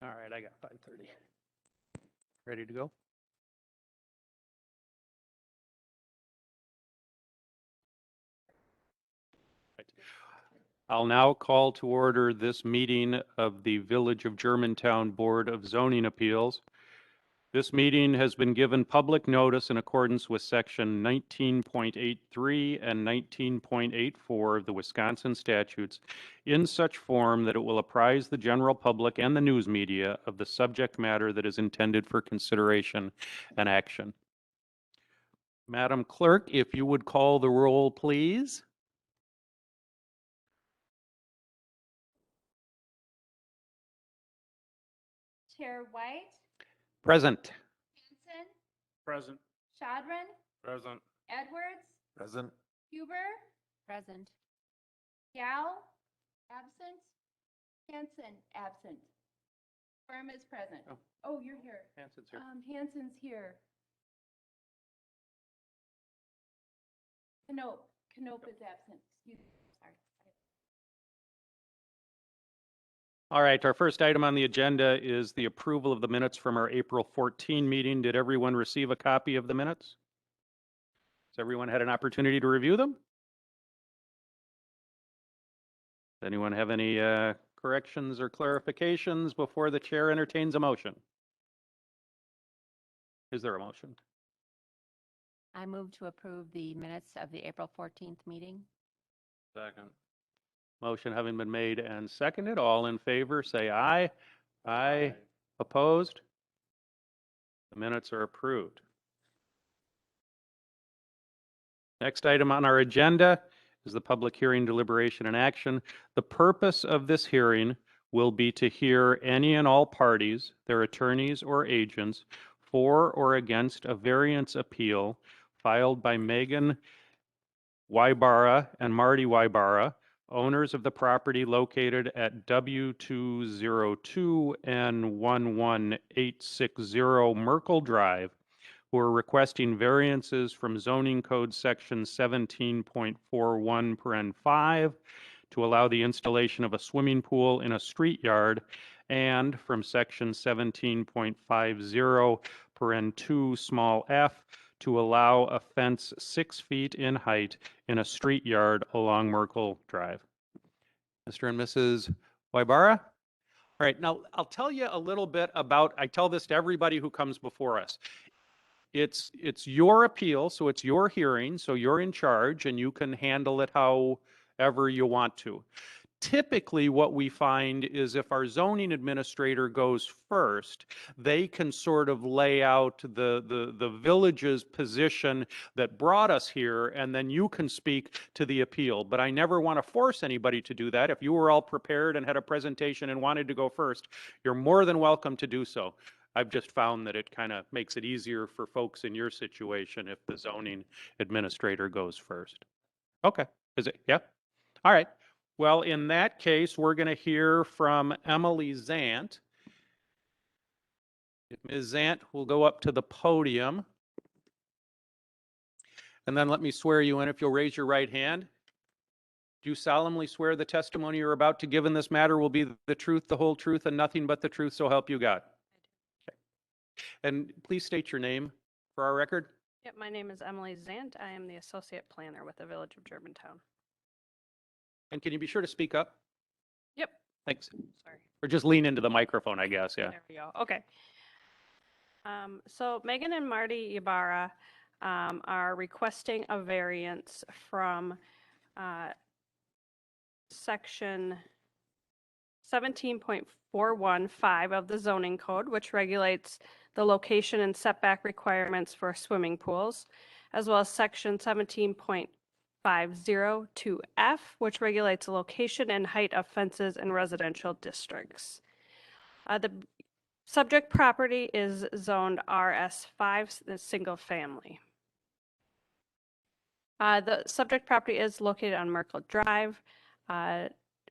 All right, I got 5:30. Ready to go? Right. I'll now call to order this meeting of the Village of Germantown Board of Zoning Appeals. This meeting has been given public notice in accordance with Section 19.83 and 19.84 of the Wisconsin statutes in such form that it will apprise the general public and the news media of the subject matter that is intended for consideration and action. Madam Clerk, if you would call the roll, please. Chair White, Present. Hanson, Present. Shadron, Present. Edwards, Present. Huber, present. Gal, absent. Hanson, absent. Firm is present. Oh. Oh, you're here. Hanson's here. Hanson's here. Canope is absent. Excuse me. Sorry. All right, our first item on the agenda is the approval of the minutes from our April 14 meeting. Did everyone receive a copy of the minutes? Has everyone had an opportunity to review them? Does anyone have any corrections or clarifications before the chair entertains a motion? Is there a motion? I move to approve the minutes of the April 14th meeting. Second. Motion having been made and seconded, all in favor, say aye. Aye. Opposed? The minutes are approved. Next item on our agenda is the public hearing, deliberation, and action. The purpose of this hearing will be to hear any and all parties, their attorneys or agents, for or against a variance appeal filed by Megan Wybara and Marty Wybara, owners of the property located at W202 and 11860 Merkle Drive, who are requesting variances from zoning code section 17.41(5) to allow the installation of a swimming pool in a street yard, and from section 17.50(2) small f to allow a fence 6 feet in height in a street yard along Merkle Drive. Mr. and Mrs. Wybara? All right, now I'll tell you a little bit about, I tell this to everybody who comes before us. It's your appeal, so it's your hearing, so you're in charge and you can handle it however you want to. Typically, what we find is if our zoning administrator goes first, they can sort of lay out the village's position that brought us here, and then you can speak to the appeal. But I never want to force anybody to do that. If you were all prepared and had a presentation and wanted to go first, you're more than welcome to do so. I've just found that it kind of makes it easier for folks in your situation if the zoning administrator goes first. Okay, is it? Yeah? All right. Well, in that case, we're going to hear from Emily Zant. If Ms. Zant will go up to the podium. And then let me swear you in if you'll raise your right hand. Do you solemnly swear the testimony you're about to give in this matter will be the truth, the whole truth, and nothing but the truth, so help you God? Okay. And please state your name for our record. Yep, my name is Emily Zant. I am the associate planner with the Village of Germantown. And can you be sure to speak up? Yep. Thanks. Sorry. Or just lean into the microphone, I guess, yeah. There we go. Okay. So Megan and Marty Ibarra are requesting a variance from section 17.415 of the zoning code, which regulates the location and setback requirements for swimming pools, as well as section 17.502F, which regulates the location and height of fences in residential districts. The subject property is zoned RS5, the single family. The subject property is located on Merkle Drive,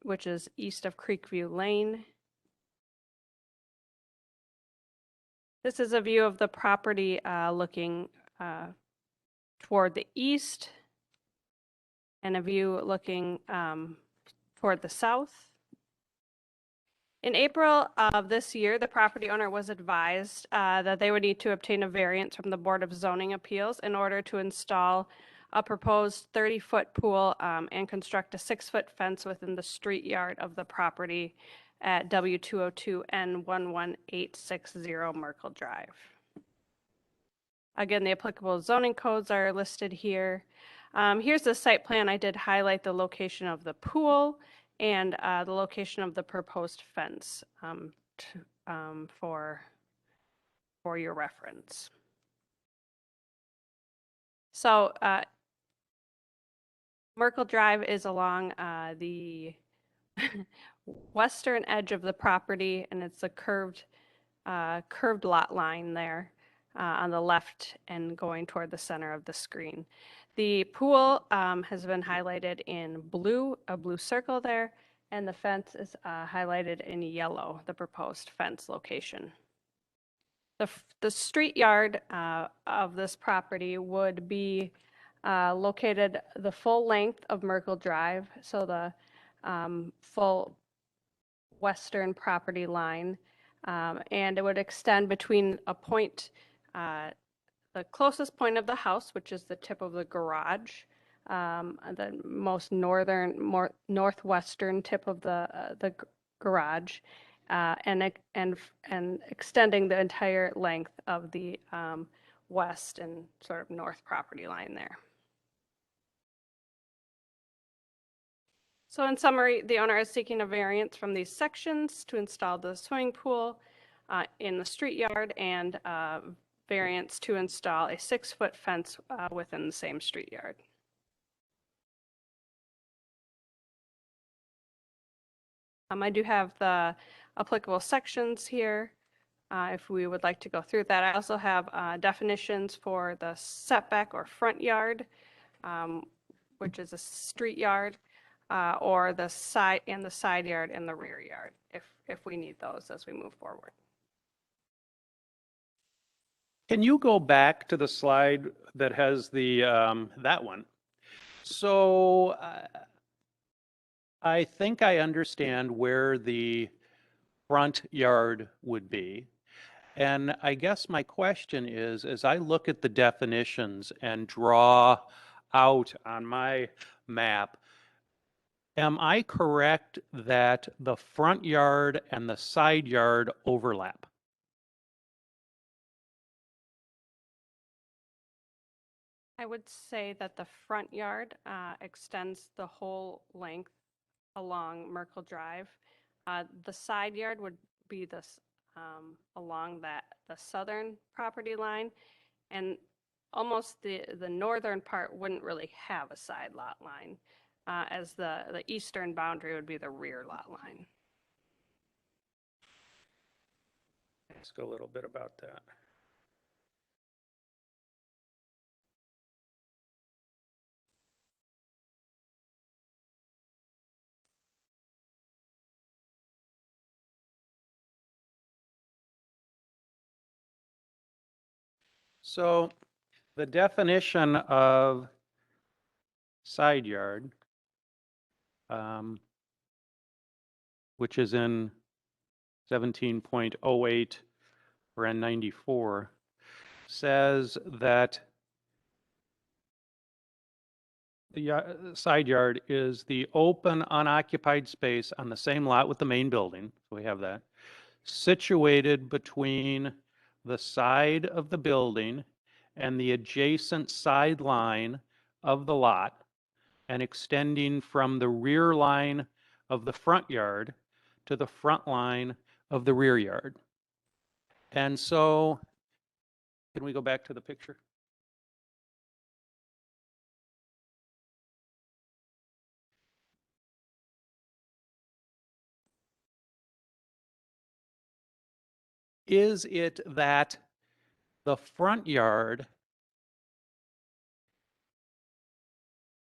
which is east of Creekview Lane. This is a view of the property looking toward the east, and a view looking toward the south. In April of this year, the property owner was advised that they would need to obtain a variance from the Board of Zoning Appeals in order to install a proposed 30-foot pool and construct a 6-foot fence within the street yard of the property at W202 and 11860 Merkle Drive. Again, the applicable zoning codes are listed here. Here's the site plan. I did highlight the location of the pool and the location of the proposed fence for your reference. So Merkle Drive is along the western edge of the property, and it's a curved lot line there on the left and going toward the center of the screen. The pool has been highlighted in blue, a blue circle there, and the fence is highlighted in yellow, the proposed fence location. The street yard of this property would be located the full length of Merkle Drive, so the full western property line, and it would extend between a point, the closest point of the house, which is the tip of the garage, the most northwestern tip of the garage, and extending the entire length of the west and sort of north property line there. So in summary, the owner is seeking a variance from these sections to install the swimming pool in the street yard and variance to install a 6-foot fence within the same street yard. I do have the applicable sections here if we would like to go through that. I also have definitions for the setback or front yard, which is a street yard, or the side yard and the rear yard if we need those as we move forward. Can you go back to the slide that has the, that one? So I think I understand where the front yard would be. And I guess my question is, as I look at the definitions and draw out on my map, am I correct that the front yard and the side yard overlap? I would say that the front yard extends the whole length along Merkle Drive. The side yard would be this along the southern property line, and almost the northern part wouldn't really have a side lot line, as the eastern boundary would be the rear lot line. Ask a little bit about that. So the definition of side yard, which is in 17.08 or N94, says that the side yard is the open, unoccupied space on the same lot with the main building. So we have that. Situated between the side of the building and the adjacent sideline of the lot, and extending from the rear line of the front yard to the front line of the rear yard. And so, can we go back to the picture? Is it that the front yard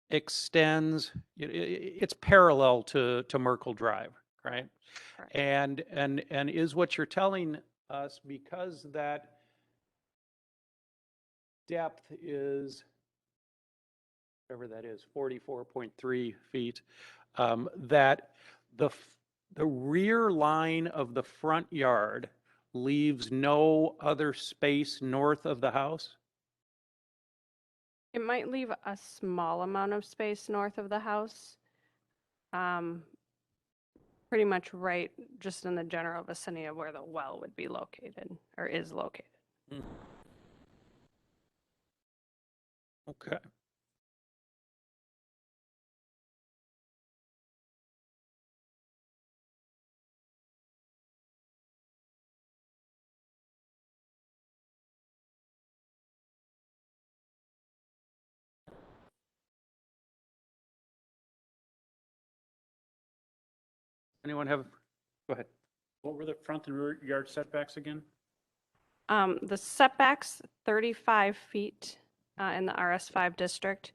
extends, it's parallel to Merkle Drive, right? Correct. And is what you're telling us, because that depth is, whatever that is, 44.3 feet, that the rear line of the front yard leaves no other space north of the house? It might leave a small amount of space north of the house. Pretty much right, just in the general vicinity of where the well would be located, or is located. Okay. Anyone have, go ahead. What were the front and rear yard setbacks again? The setbacks, 35 feet in the RS5 district.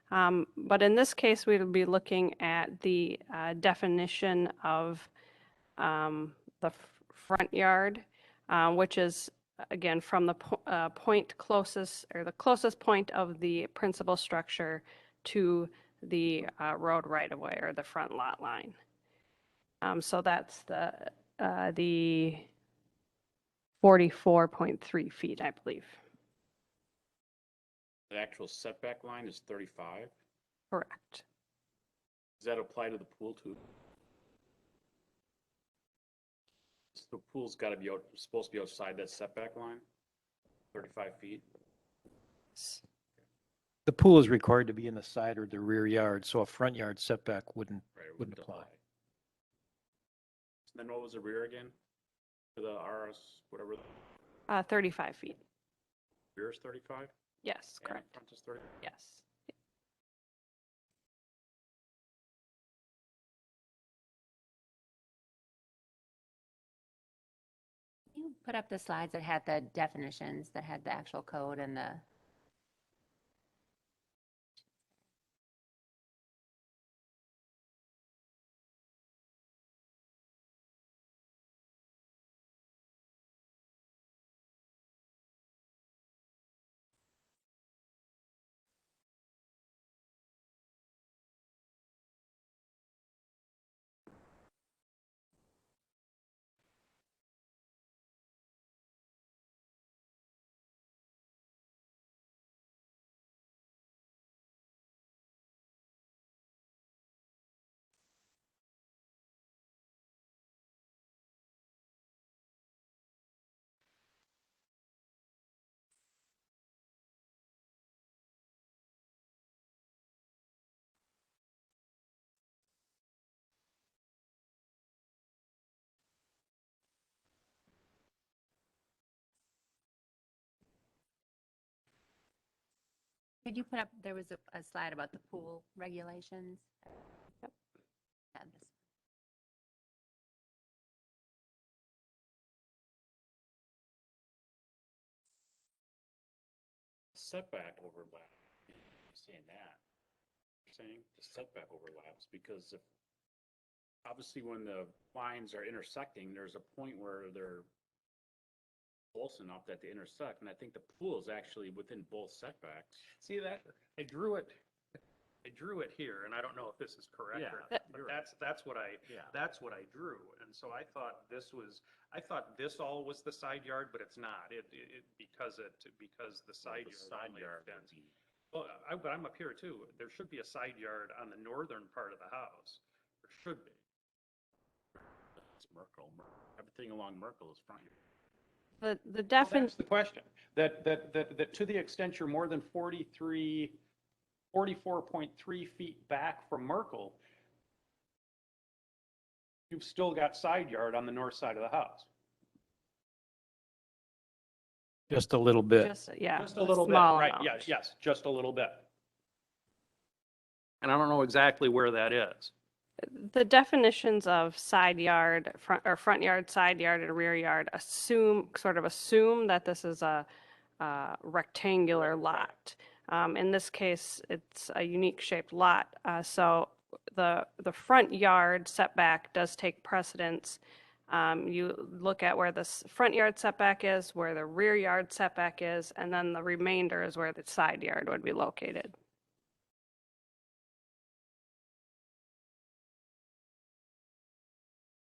But in this case, we would be looking at the definition of the front yard, which is, again, from the point closest, or the closest point of the principal structure to the road right-of-way, or the front lot line. So that's the 44.3 feet, I believe. The actual setback line is 35. Correct. Does that apply to the pool too? So the pool's got to be out, supposed to be outside that setback line, 35 feet. The pool is required to be in the side or the rear yard, so a front yard setback wouldn't. Right, it Wouldn't apply. And then what was the rear again? For the RS, whatever, 35 feet. rear is 35? Yes, And correct. front is 30? Yes. You put up the slides that had the definitions, that had the actual code and the, did you put up, there was a slide about the pool regulations? Yep. Had this. Setback overlap. Saying that. Saying the setback overlaps because if, obviously when the lines are intersecting, there's a point where they're close enough that they intersect, and I think the pool is actually within both setbacks. See that? I drew it here, and I don't know if this is correct or Yeah, not, but that's what I, Yeah. that's what I drew. And so I thought this all was the side yard, but it's not. Because the side yard only extends. Well, but I'm up here too. There should be a side yard on the northern part of the house. There should be. It's Merkel. Everything along Merkel is front yard. The Well, definition. that's the question. That to the extent you're more than 44.3 feet back from Merkel, you've still got side yard on the north side of the house. Just a little bit. Just, yeah. Just a little bit, small right, amount. yes, just a little bit. And I don't know exactly where that is. The definitions of side yard, front yard, side yard, and rear yard assume that this is a rectangular lot. In this case, it's a unique shaped lot. So the front yard setback does take precedence. You look at where the front yard setback is, where the rear yard setback is, and then the remainder is where the side yard would be located.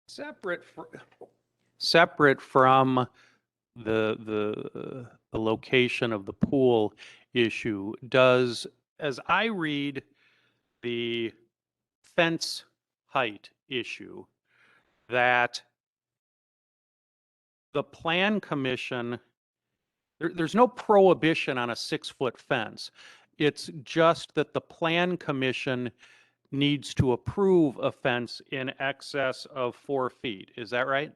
separate from the location of the pool issue, does, as I read the fence height issue, that the plan commission, there's no prohibition on a 6-foot fence. It's just that the plan commission needs to approve a fence in excess of 4 feet. Is that right?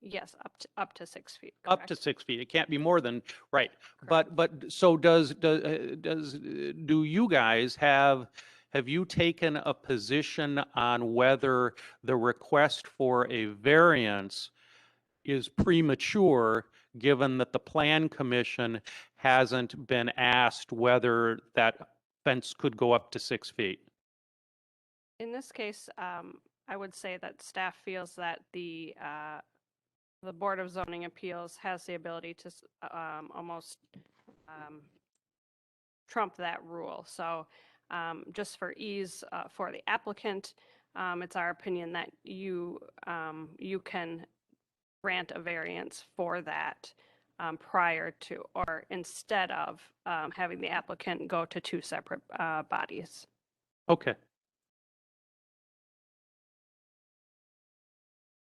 Yes, up to 6 feet. Up to correct. 6 feet. It can't be more than, right. Correct. But so do you guys have you taken a position on whether the request for a variance is premature, given that the plan commission hasn't been asked whether that fence could go up to 6 feet? In this case, I would say that staff feels that the Board of Zoning Appeals has the ability to almost trump that rule. So just for ease for the applicant, it's our opinion that you can grant a variance for that prior to, or instead of having the applicant go to 2 separate bodies. Okay.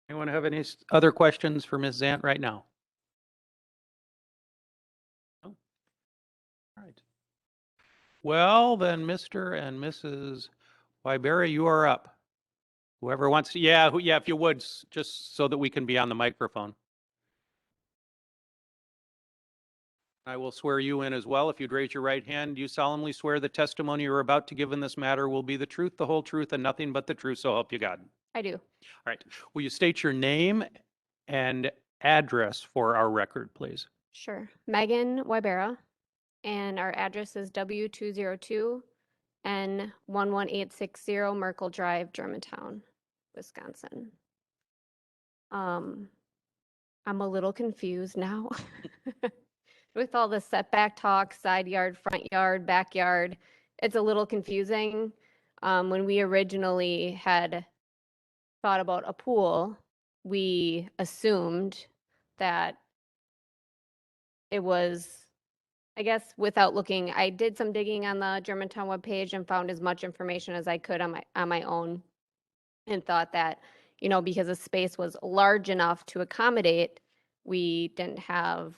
Anyone have any other questions for Ms. Zant right now? No? All right. Well, then, Mr. and Mrs. Wybera, you are up. Whoever wants to, yeah, if you would, just so that we can be on the microphone. I will swear you in as well. If you'd raise your right hand, you solemnly swear the testimony you're about to give in this matter will be the truth, the whole truth, and nothing but the truth, so help you God. I do. All right. Will you state your name and address for our record, please? Sure. Megan Wybera, and our address is W202 N 11860 Merkle Drive, Germantown, Wisconsin. I'm a little confused now with all the setback talk, side yard, front yard, backyard. It's a little confusing. When we originally had thought about a pool, we assumed that it was, I guess, without looking, I did some digging on the Germantown webpage and found as much information as I could on my own, and thought that, you know, because the space was large enough to accommodate, we didn't have,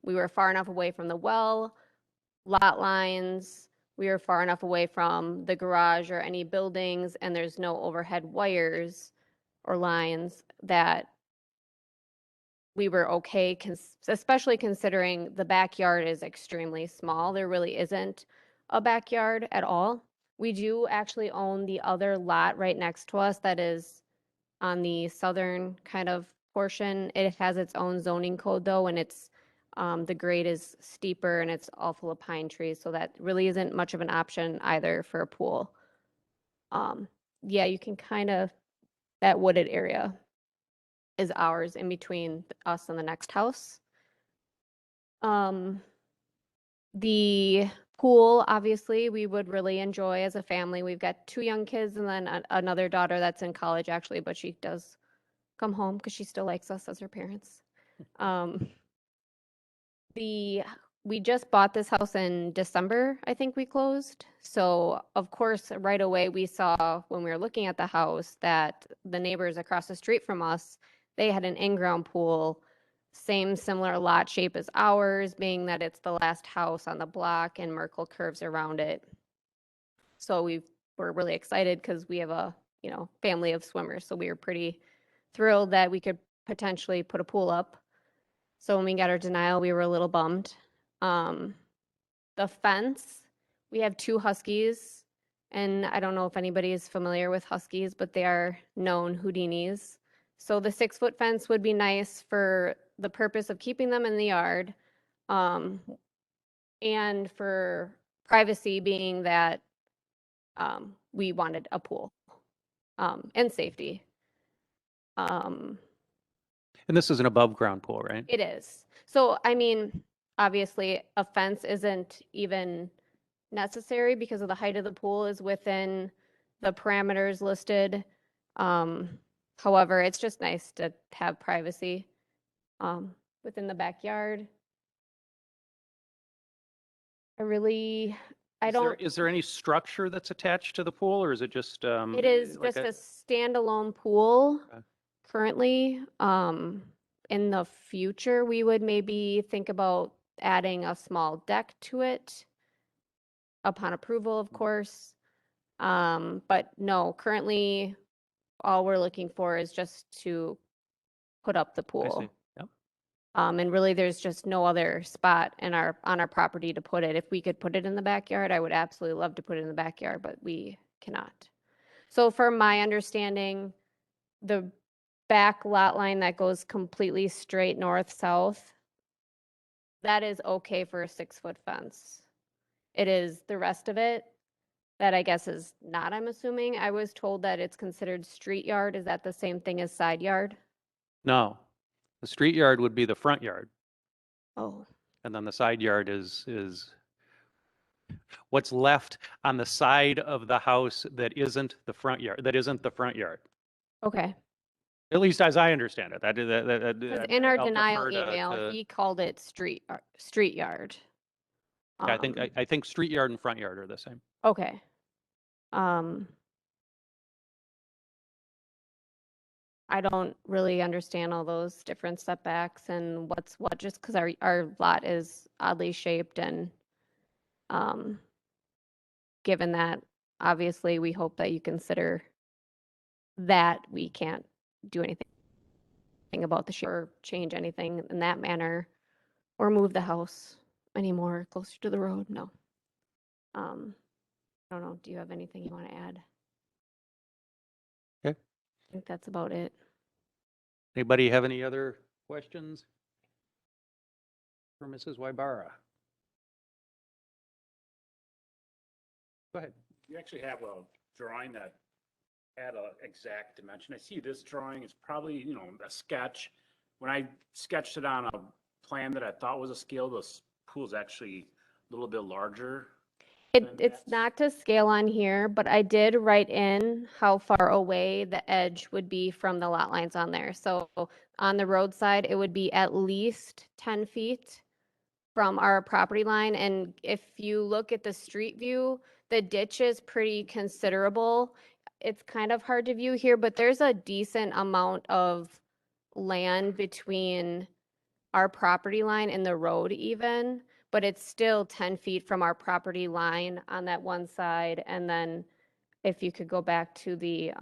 we were far enough away from the well, lot lines, we were far enough away from the garage or any buildings, and there's no overhead wires or lines, that we were okay, especially considering the backyard is extremely small. There really isn't a backyard at all. We do actually own the other lot right next to us that is on the southern kind of portion. It has its own zoning code though, and it's, the grade is steeper and it's all full of pine trees, so that really isn't much of an option either for a pool. Yeah, you can kind of, that wooded area is ours in between us and the next house. The pool, obviously, we would really enjoy as a family. We've got 2 young kids and then another daughter that's in college actually, but she does come home because she still likes us as her parents. We just bought this house in December, I think we closed. So of course, right away we saw when we were looking at the house that the neighbors across the street from us, they had an in-ground pool, same similar lot shape as ours, being that it's the last house on the block and Merkle curves around it. So we're really excited because we have a, you know, family of swimmers. So we were pretty thrilled that we could potentially put a pool up. So when we got our denial, we were a little bummed. The fence, we have 2 huskies, and I don't know if anybody is familiar with huskies, but they are known Houdinis. So the 6-foot fence would be nice for the purpose of keeping them in the yard, and for privacy, being that we wanted a pool, and safety. And this is an above-ground pool, right? It is. So, I mean, obviously, a fence isn't even necessary because of the height of the pool is within the parameters listed. However, it's just nice to have privacy within the backyard. I don't, Is there any structure that's attached to the pool, or is it just, it is like just a standalone pool Okay. currently. In the future, we would maybe think about adding a small deck to it upon approval, of course. But no, currently, all we're looking for is just to put up the I pool. see. Yep. And really, there's just no other spot on our property to put it. If we could put it in the backyard, I would absolutely love to put it in the backyard, but we cannot. So from my understanding, the back lot line that goes completely straight north-south, that is okay for a 6-foot fence. It is the rest of it that I guess is not, I'm assuming. I was told that it's considered street yard. Is that the same thing as side yard? No, the street yard would be the front yard, Oh, and then the side yard is what's left on the side of the house that isn't the front yard, that isn't the front yard. okay. At least as I understand it. Because in our I'll denial defer email, to- he called it street yard. Yeah, I think street yard and front yard are the same. Okay. Um, I don't really understand all those different setbacks and what's what, just because our lot is oddly shaped and, given that, obviously, we hope that you consider that we can't do anything about the shape or change anything in that manner or move the house anymore closer to the road. No. I don't know. Do you have anything you want to add? Okay. I think that's about it. Anybody have any other questions for Mrs. Wybara? Go ahead. You actually have a drawing that had a exact dimension. I see this drawing is probably, a sketch. When I sketched it on a plan that I thought was a scale, this pool's actually a little bit larger. It's not to scale on here, but I did write in how far away the edge would be from the lot lines on there. So on the roadside, it would be at least 10 feet from our property line. And if you look at the street view, the ditch is pretty considerable. It's kind of hard to view here, but there's a decent amount of land between our property line and the road even, but it's still 10 feet from our property line on that one side. And then if you could go back to the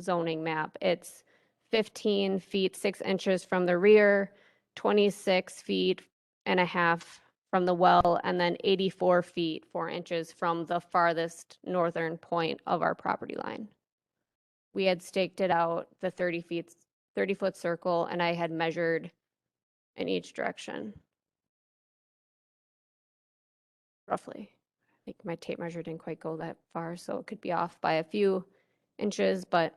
zoning map, it's 15 feet, 6 inches from the rear, 26 feet and a half from the well, and then 84 feet, 4 inches from the farthest northern point of our property line. We had staked it out, the 30-foot circle, and I had measured in each direction. Roughly. I think my tape measure didn't quite go that far, so it could be off by a few inches, but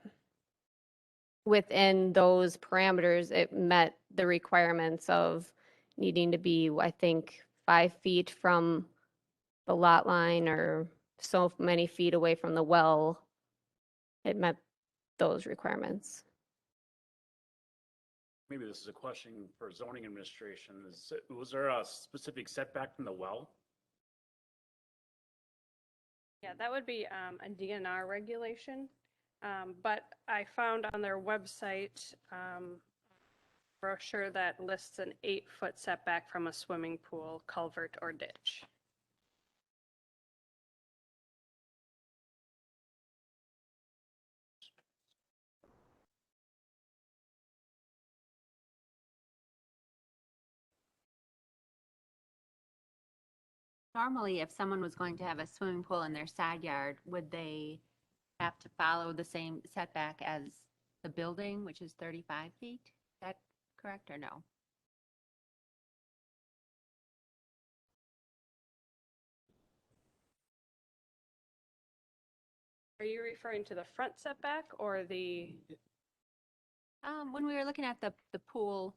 within those parameters, it met the requirements of needing to be, I think, 5 feet from the lot line or so many feet away from the well. It met those requirements. Maybe this is a question for zoning administration. Was there a specific setback from the well? Yeah, that would be a DNR regulation. But I found on their website brochure that lists an 8-foot setback from a swimming pool, culvert, or ditch. Normally, if someone was going to have a swimming pool in their side yard, would they have to follow the same setback as the building, which is 35 feet? Is that correct or no? Are you referring to the front setback or the? When we were looking at the pool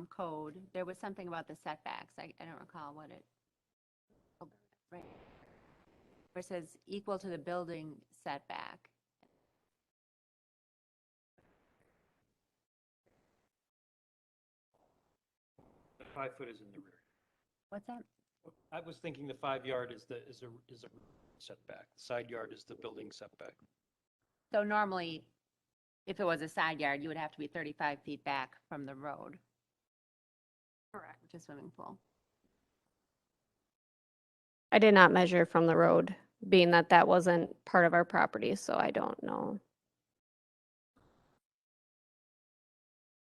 code, there was something about the setbacks. I don't recall what it. Oh, right. Where it says equal to the building setback. 5 foot is in the rear. What's that? I was thinking the 5 yard is a setback. The side yard is the building setback. So normally, if it was a side yard, you would have to be 35 feet back from the road. Correct. Which is swimming pool. I did not measure from the road, being that that wasn't part of our property, so I don't know.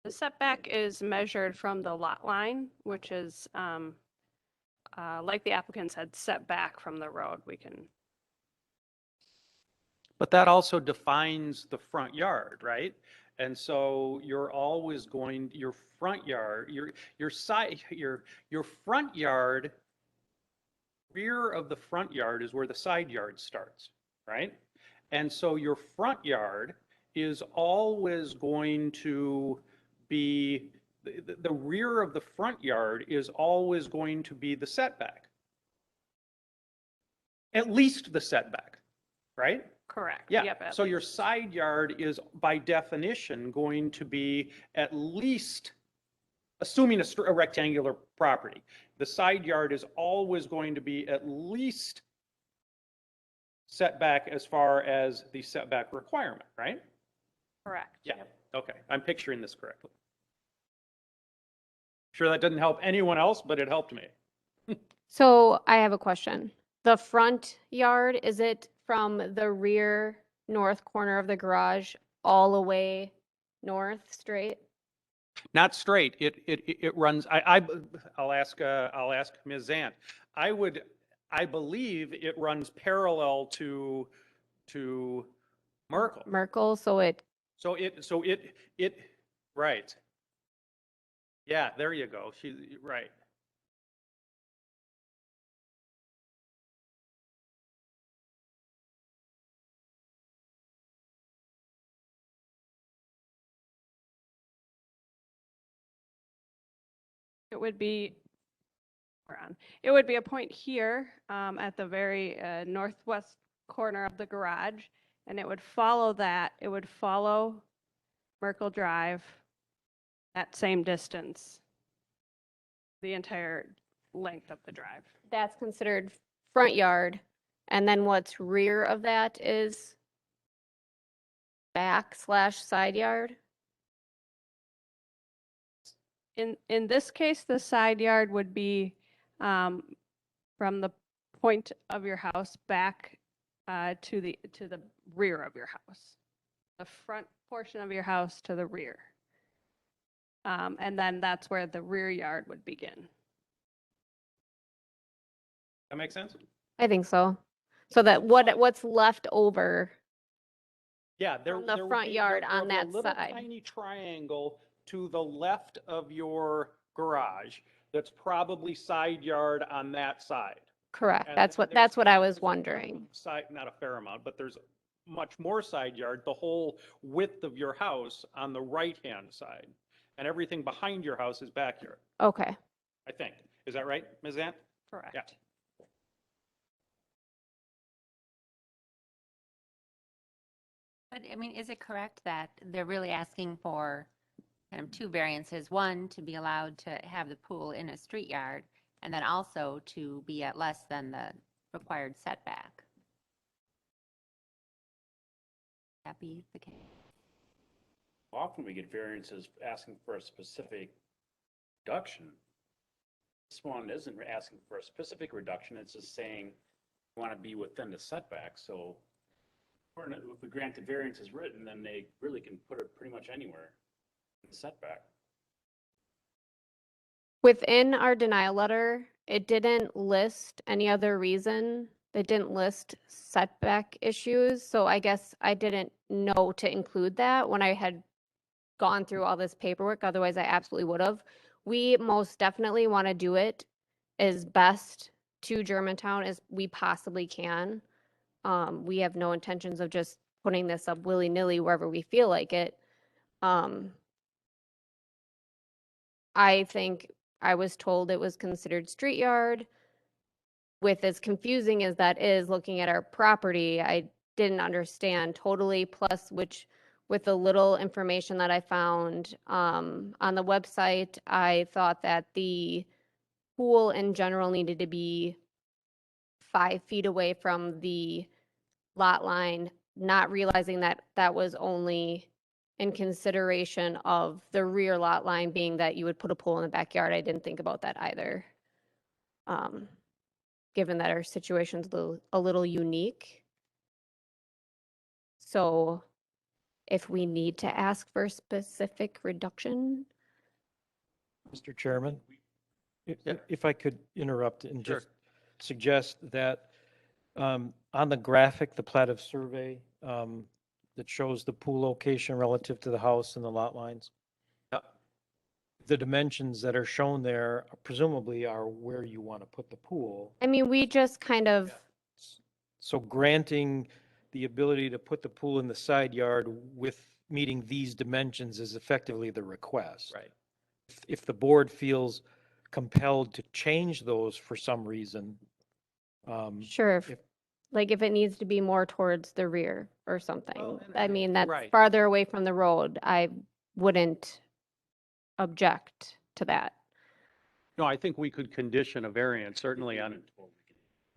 The setback is measured from the lot line, which is, like the applicant said, set back from the road. We can, But that also defines the front yard, right? And so you're always going, your front yard, your side, your front yard, rear of the front yard is where the side yard starts, right? And so your front yard is always going to be, the rear of the front yard is always going to be the setback. At least the setback, right? correct. Yeah, Yep, at so your least. side yard is by definition going to be at least, assuming a rectangular property, the side yard is always going to be at least setback as far as the setback requirement, right? Correct. Yeah, Yep. okay, I'm picturing this correctly. Sure that didn't help anyone else, but it helped me. So I have a question. The front yard, is it from the rear north corner of the garage all the way north straight? Not straight, it runs, I'll ask Ms. Zant. I believe it runs parallel to Merkel. Merkel, so it, So it, right. Yeah, there you go. Right. It would be, we're on. It would be a point here at the very northwest corner of the garage, and it would follow that. It would follow Merkel Drive that same distance, the entire length of the drive. that's considered front yard. And then what's rear of that is back / side yard? In this case, the side yard would be from the point of your house back to the rear of your house, the front portion of your house to the rear. And then that's where the rear yard would begin. That makes sense? I think so. So that what's left over, Yeah, From the there would front be- yard there on would be a that little side. Tiny triangle to the left of your garage that's probably side yard on that side. correct, And that's then what I was there's a fair amount wondering. of Side, not a fair amount, but there's much more side yard, the whole width of your house on the right-hand side. And everything behind your house is backyard, Okay, I think. Is that right, Ms. Ant? Correct. But I mean, is it correct that they're really asking for kind of two variances? One, to be allowed to have the pool in a street yard, and then also to be at less than the required setback? That be the case? Often we get variances asking for a specific reduction. This one isn't asking for a specific reduction, it's just saying you want to be within the setback, so if we grant the variance as written, then they really can put it pretty much anywhere in the setback. within our denial letter, it didn't list any other reason. It didn't list setback issues, so I guess I didn't know to include that when I had gone through all this paperwork, otherwise I absolutely would have. We most definitely want to do it as best to Germantown as we possibly can. We have no intentions of just putting this up willy-nilly wherever we feel like it. I think I was told it was considered street yard. With as confusing as that is, looking at our property, I didn't understand totally, plus which with the little information that I found on the website, I thought that the pool in general needed to be 5 feet away from the lot line, not realizing that that was only in consideration of the rear lot line being that you would put a pool in the backyard. I didn't think about that either. Given that our situation's a little unique. So if we need to ask for a specific reduction, Mr. Chairman, Yeah. if I could interrupt and Sure. just suggest that on the graphic, the plat of survey that shows the pool location relative to the house and the lot lines, Yeah. the dimensions that are shown there presumably are where you want to put the pool. I mean, we just kind of, So granting the ability to put the pool in the side yard with meeting these dimensions is effectively the request. Right. If the board feels compelled to change those for some reason, sure, if- like if it needs to be more towards the rear or something. Well, and I mean, that's right. farther away from the road. I wouldn't object to that. No, I think we could condition a variance certainly on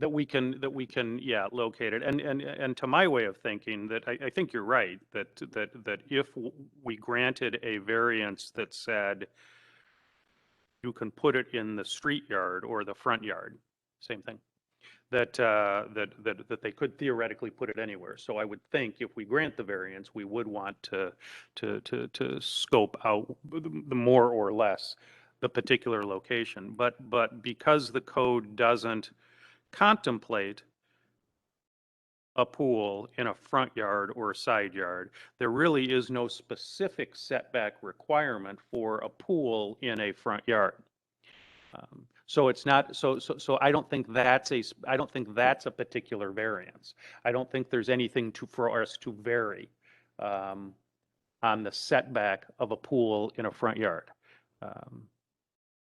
that we can, yeah, locate it. And to my way of thinking, that I think you're right, that if we granted a variance that said you can put it in the street yard or the front yard, same thing, that they could theoretically put it anywhere. So I would think if we grant the variance, we would want to scope out the more or less the particular location. But because the code doesn't contemplate a pool in a front yard or a side yard, there really is no specific setback requirement for a pool in a front yard. So it's not, so I don't think that's I don't think that's a particular variance. I don't think there's anything for us to vary on the setback of a pool in a front yard.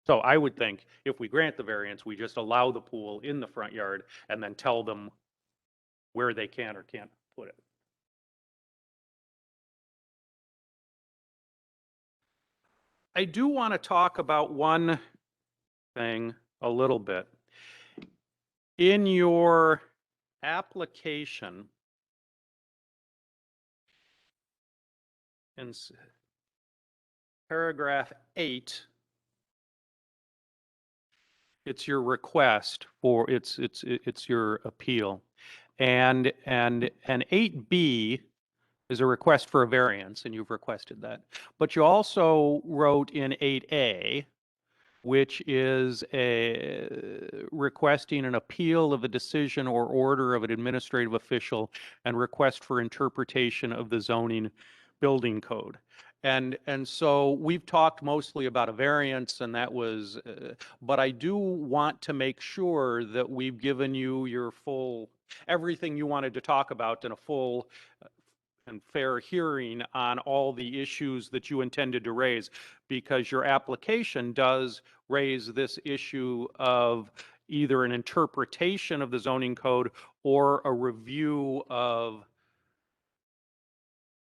So I would think if we grant the variance, we just allow the pool in the front yard and then tell them where they can or can't put it. I do want to talk about one thing a little bit. In your application, in paragraph 8, it's your request for it's your appeal, and 8B is a request for a variance, and you've requested that. But you also wrote in 8A, which is requesting an appeal of a decision or order of an administrative official and request for interpretation of the zoning building code. And so we've talked mostly about a variance, and that was, but I do want to make sure that we've given you your full, everything you wanted to talk about in a full and fair hearing on all the issues that you intended to raise, because your application does raise this issue of either an interpretation of the zoning code or a review of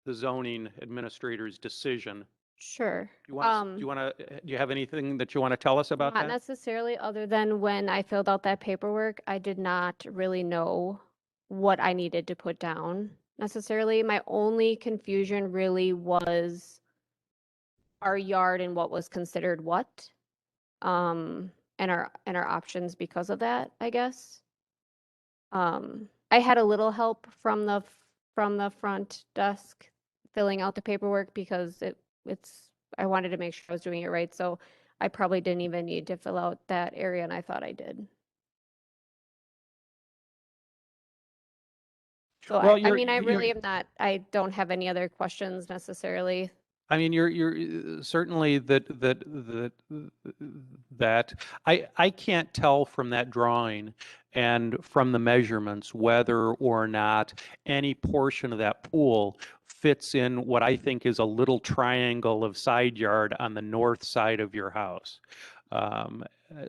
the zoning administrator's decision. Sure. Do you have anything that you want to tell us about Not that? necessarily, other than when I filled out that paperwork, I did not really know what I needed to put down necessarily. My only confusion really was our yard and what was considered what. And our options because of that, I guess. I had a little help from the front desk filling out the paperwork because I wanted to make sure I was doing it right, so I probably didn't even need to fill out that area, and I thought I did. So Well, I mean, I really am not, I don't have any other questions necessarily. I mean, you're certainly that I can't tell from that drawing and from the measurements whether or not any portion of that pool fits in what I think is a little triangle of side yard on the north side of your house.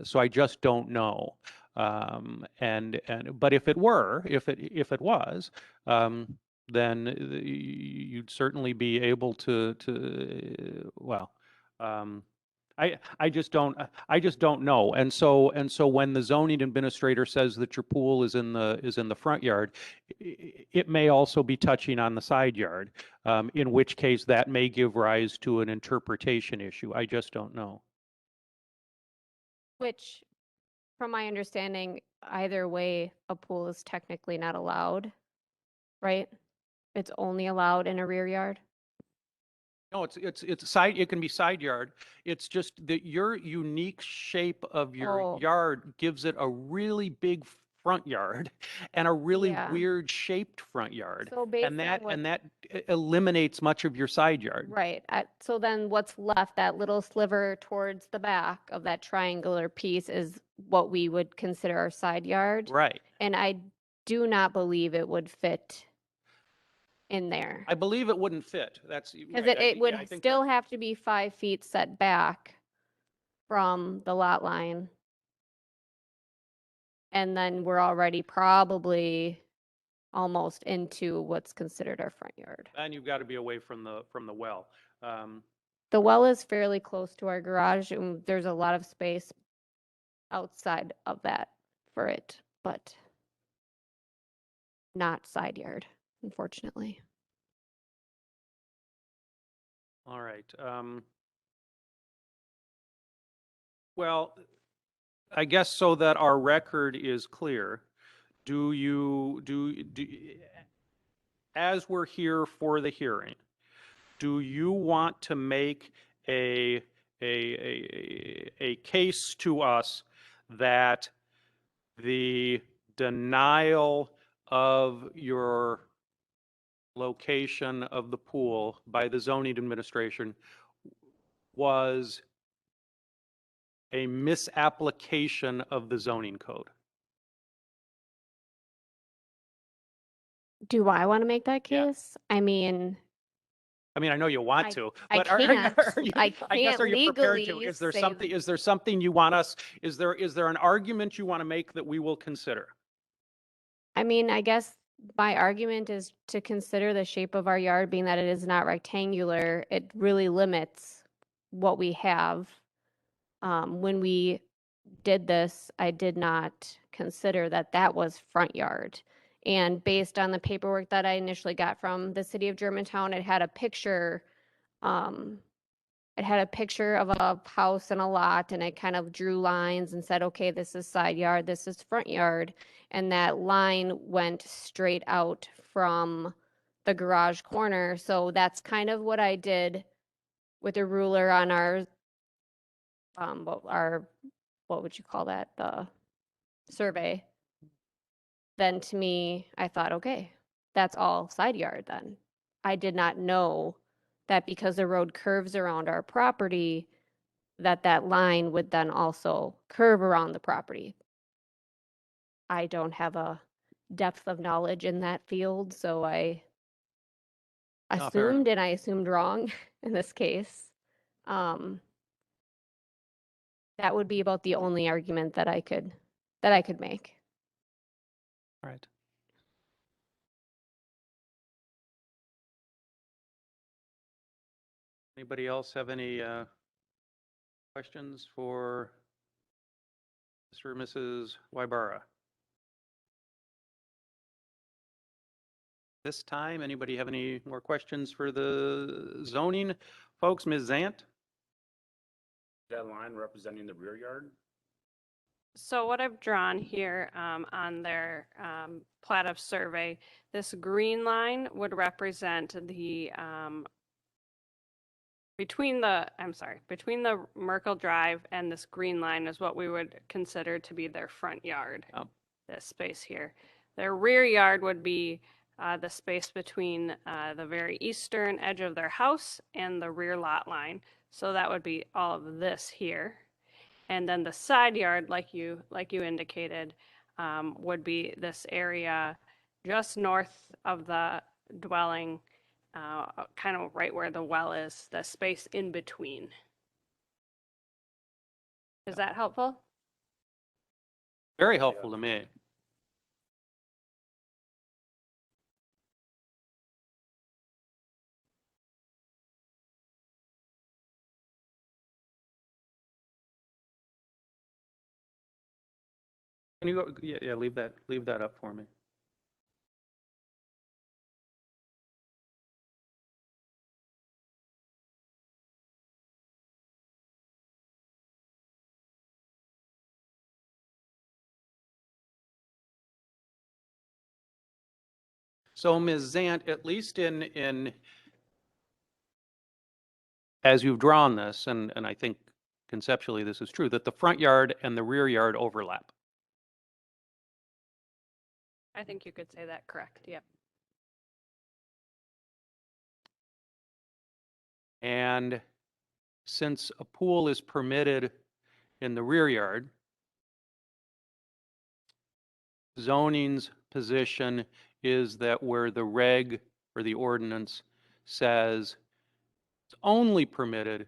So I just don't know. But if it was, then you'd certainly be able to, well, I just don't know. And so when the zoning administrator says that your pool is in the front yard, it may also be touching on the side yard, in which case that may give rise to an interpretation issue. I just don't know. Which, from my understanding, either way, a pool is technically not allowed, right? It's only allowed in a rear yard. No, it's side, it can be side yard. It's just that your unique shape of your Oh. yard gives it a really big front yard and a really Yeah. weird shaped front yard. So based And on that, what, and that eliminates much of your side yard. right, so then what's left, that little sliver towards the back of that triangular piece is what we would consider our side yard. Right. And I do not believe it would fit in there. I believe it wouldn't fit. That's. Because right. it Yeah, would I think still that- have to be 5 feet set back from the lot line. And then we're already probably almost into what's considered our front yard. And you've got to be away from the well. The well is fairly close to our garage and there's a lot of space outside of that for it, but not side yard, unfortunately. All right. Well, I guess so that our record is clear, as we're here for the hearing, do you want to make a case to us that the denial of your location of the pool by the zoning administration was a misapplication of the zoning code? Do I want to make that Yeah. case? I mean, I mean, I know you want I- to, I but can't. I guess, can't are you prepared to? legally Is there say something, is there something you want us, is there an argument you want to make that we will consider? I mean, I guess my argument is to consider the shape of our yard being that it is not rectangular. It really limits what we have. When we did this, I did not consider that that was front yard. And based on the paperwork that I initially got from the city of Germantown, it had a picture, it had a picture of a house and a lot, and it kind of drew lines and said, okay, this is side yard, this is front yard. And that line went straight out from the garage corner. So that's kind of what I did with a ruler on our, what would you call that? The survey. Then to me, I thought, okay, that's all side yard then. I did not know that because the road curves around our property, that that line would then also curve around the property. I don't have a depth of knowledge in that field, so I No, fair enough. assumed, and I assumed wrong in this case. That would be about the only argument that I could make. All right. Anybody else have any questions for Mr. or Mrs. Wybara? This time, anybody have any more questions for the zoning folks? Ms. Zant? That line representing the rear yard? So what I've drawn here on their plat of survey, this green line would represent the between the Merkle Drive and this green line is what we would consider to be their front yard. Oh. This space here. Their rear yard would be the space between the very eastern edge of their house and the rear lot line. So that would be all of this here. And then the side yard, like you indicated, would be this area just north of the dwelling, kind of right where the well is, the space in between. Is that helpful? Very helpful to me. Can you go, yeah, leave that up for me. So Ms. Zant, at least as you've drawn this, and I think conceptually this is true, that the front yard and the rear yard overlap. I think you could say that correct, yep. And since a pool is permitted in the rear yard, zoning's position is that where the reg or the ordinance says it's only permitted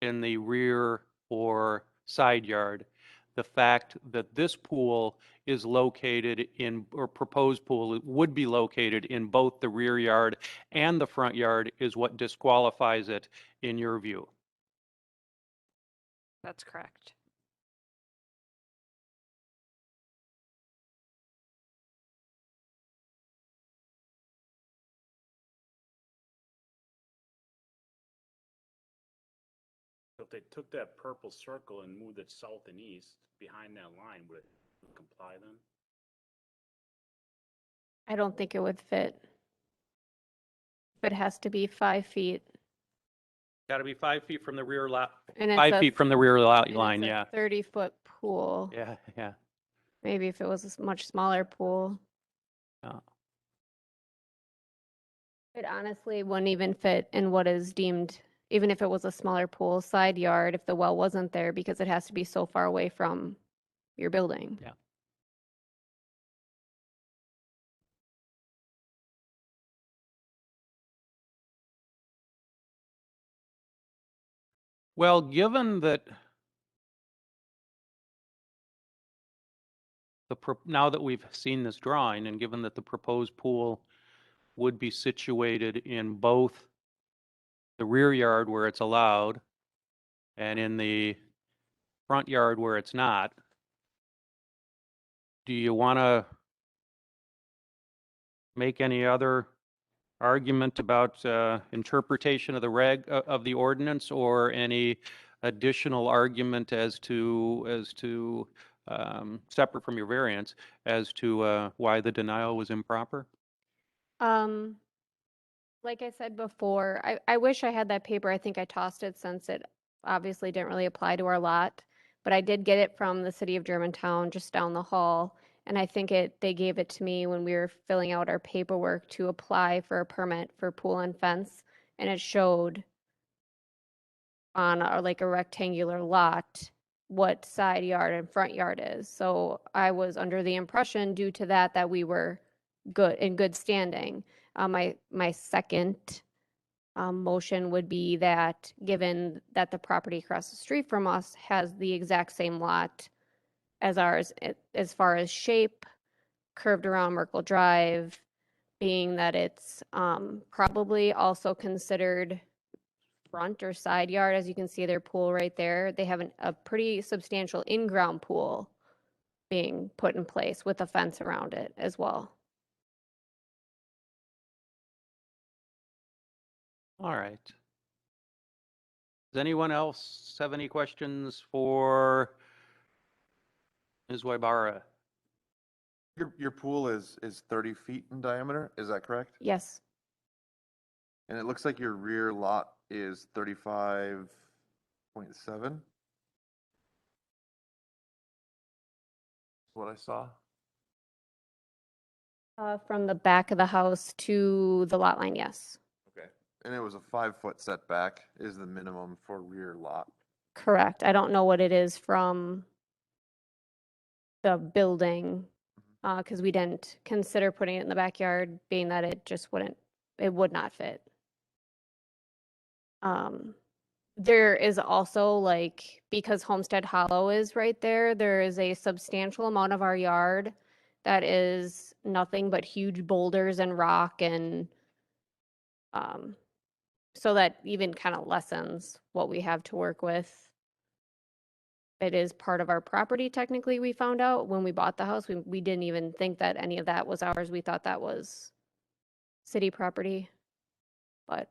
in the rear or side yard, the fact that this pool is located in, or proposed pool would be located in both the rear yard and the front yard is what disqualifies it in your view. That's correct. If they took that purple circle and moved it south and east behind that line, would it comply then? I don't think it would fit. It has to be 5 feet. Got to be 5 feet from the rear lot, And it's 5 a- feet from the rear lot and line, it's a yeah. 30-foot pool. Yeah, yeah. Maybe if it was a much smaller pool. Yeah. It honestly wouldn't even fit in what is deemed, even if it was a smaller pool, side yard, if the well wasn't there, because it has to be so far away from your building. Yeah. Well, given that now that we've seen this drawing and given that the proposed pool would be situated in both the rear yard where it's allowed and in the front yard where it's not, do you want to make any other argument about interpretation of the of the ordinance, or any additional argument as to separate from your variance as to why the denial was improper? Um, like I said before, I wish I had that paper. I think I tossed it since it obviously didn't really apply to our lot. But I did get it from the city of Germantown just down the hall. And I think they gave it to me when we were filling out our paperwork to apply for a permit for pool and fence. And it showed on like a rectangular lot what side yard and front yard is. So I was under the impression due to that we were in good standing. My second motion would be that, given that the property across the street from us has the exact same lot as ours, as far as shape, curved around Merkle Drive, being that it's probably also considered front or side yard, as you can see their pool right there. They have a pretty substantial in-ground pool being put in place with a fence around it as well. All right. Does anyone else have any questions for Ms. Wybara? Your pool is 30 feet in diameter, is that correct? Yes, And it looks like your rear lot is 35.7. What I saw. from the back of the house to the lot line, yes. Okay. And it was a 5-foot setback is the minimum for rear lot. Correct. I don't know what it is from the building, because we didn't consider putting it in the backyard, being that it would not fit. There is also, like, because Homestead Hollow is right there is a substantial amount of our yard that is nothing but huge boulders and rock, and so that even kind of lessens what we have to work with. it is part of our property technically, we found out when we bought the house. We didn't even think that any of that was ours. We thought that was city property. But,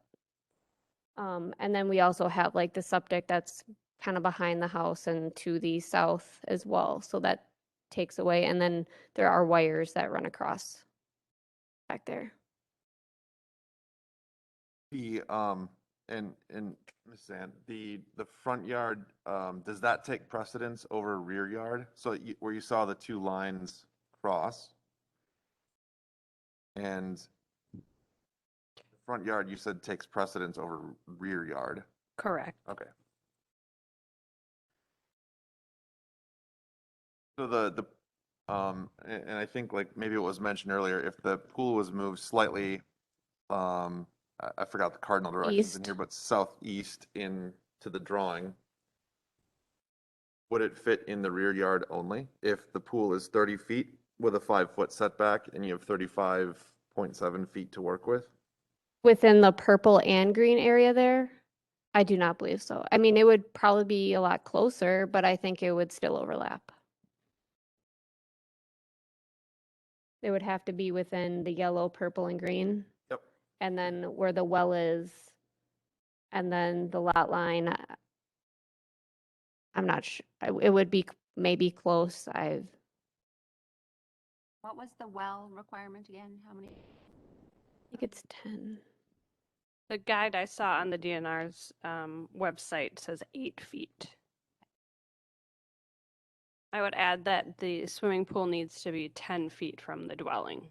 and then we also have like the septic that's kind of behind the house and to the south as well. So that takes away, and then there are wires that run across back there. The, and Ms. Sand, the front yard, does that take precedence over rear yard? So where you saw the two lines cross? And front yard, you said takes precedence over rear yard. Correct. Okay. So and I think like maybe it was mentioned earlier, if the pool was moved slightly, I forgot the cardinal directions in East. here, but southeast into the drawing, would it fit in the rear yard only? If the pool is 30 feet with a 5-foot setback and you have 35.7 feet to work with? Within the purple and green area there? I do not believe so. I mean, it would probably be a lot closer, but I think it would still overlap. It would have to be within the yellow, purple, and green. Yep. And then where the well is, and then the lot line. I'm not sure. It would be maybe close. What was the well requirement again? How many? I think it's 10. The guide I saw on the DNR's website says 8 feet. I would add that the swimming pool needs to be 10 feet from the dwelling.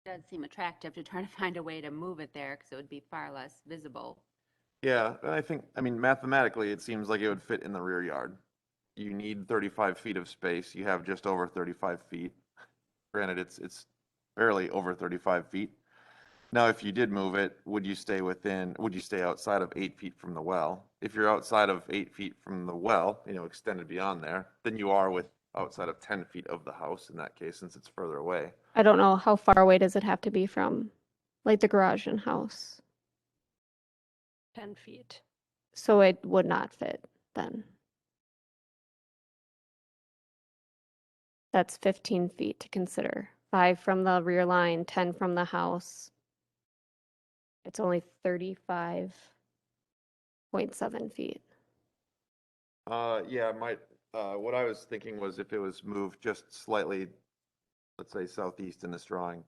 Does seem attractive to try to find a way to move it there because it would be far less visible. Yeah, and I mean, mathematically, it seems like it would fit in the rear yard. You need 35 feet of space. You have just over 35 feet. Granted, it's barely over 35 feet. Now, if you did move it, would you stay outside of 8 feet from the well? If you're outside of 8 feet from the well, extended beyond there, then you are outside of 10 feet of the house in that case, since it's further away. I don't know how far away does it have to be from, like, the garage and house. 10 feet. So it would not fit then. That's 15 feet to consider. 5 from the rear line, 10 from the house. It's only 35.7 feet. Yeah, what I was thinking was if it was moved just slightly, let's say southeast in this drawing,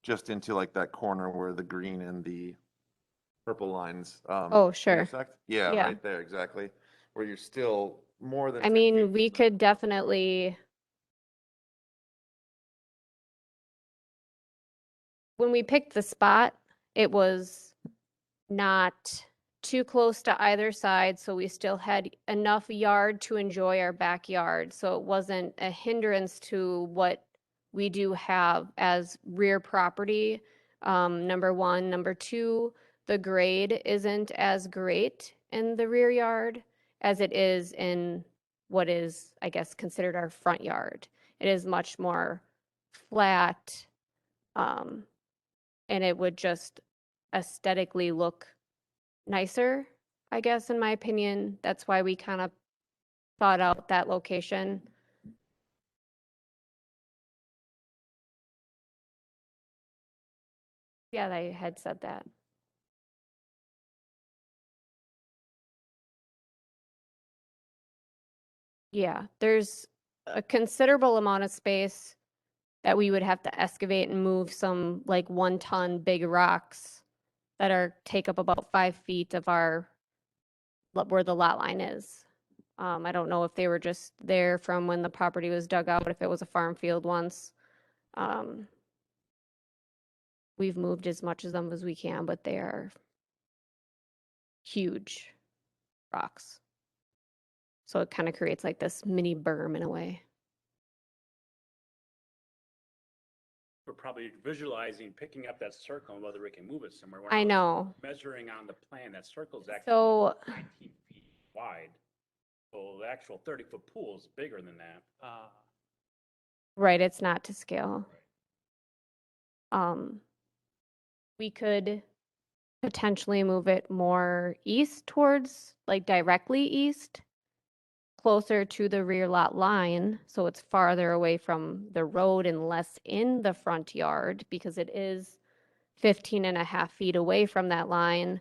just into like that corner where the green and the purple lines, Oh, sure. intersect. Yeah, Yeah. right there, exactly. Where you're still more than I 10 mean, feet we from could definitely. When we picked the spot, it was not too close to either side, so we still had enough yard to enjoy our backyard. So it wasn't a hindrance to what we do have as rear property. Number one. Number two, the grade isn't as great in the rear yard as it is in what is, I guess, considered our front yard. It is much more flat, and it would just aesthetically look nicer, I guess, in my opinion. That's why we kind of thought out that location. Yeah, they had said that. Yeah, there's a considerable amount of space that we would have to excavate and move some like 1-ton big rocks that take up about 5 feet of where the lot line is. I don't know if they were just there from when the property was dug out, if it was a farm field once. We've moved as much of them as we can, but they are huge rocks. So it kind of creates like this mini berm in a way. We're probably visualizing, picking up that circle and whether we can move it somewhere. We're I not know. Measuring on the plan, that circle's actually So 19 feet wide. So the actual 30-foot pool is bigger than that. right, it's not to scale. We could potentially move it more east towards, like directly east, closer to the rear lot line, so it's farther away from the road and less in the front yard, because it is 15 and a half feet away from that line.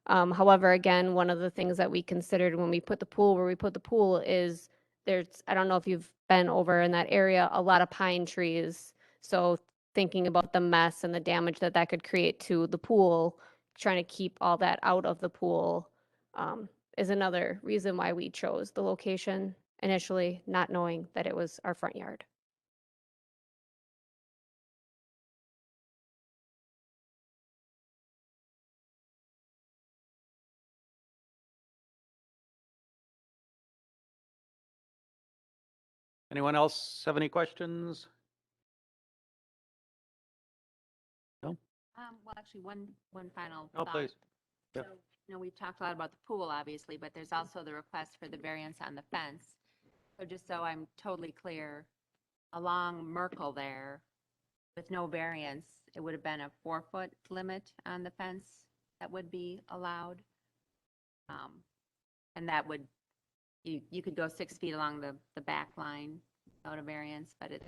However, again, one of the things that we considered when we put the pool where we put the pool is there's, I don't know if you've been over in that area, a lot of pine trees. So thinking about the mess and the damage that that could create to the pool, trying to keep all that out of the pool, is another reason why we chose the location initially, not knowing that it was our front yard. Anyone else have any questions? No? Well, actually, one final Oh, thought. please. Yeah. So, we've talked a lot about the pool, obviously, but there's also the request for the variance on the fence. So just so I'm totally clear, along Merkle there, with no variance, it would have been a 4-foot limit on the fence that would be allowed. And that would, you could go 6 feet along the back line without a variance, but it,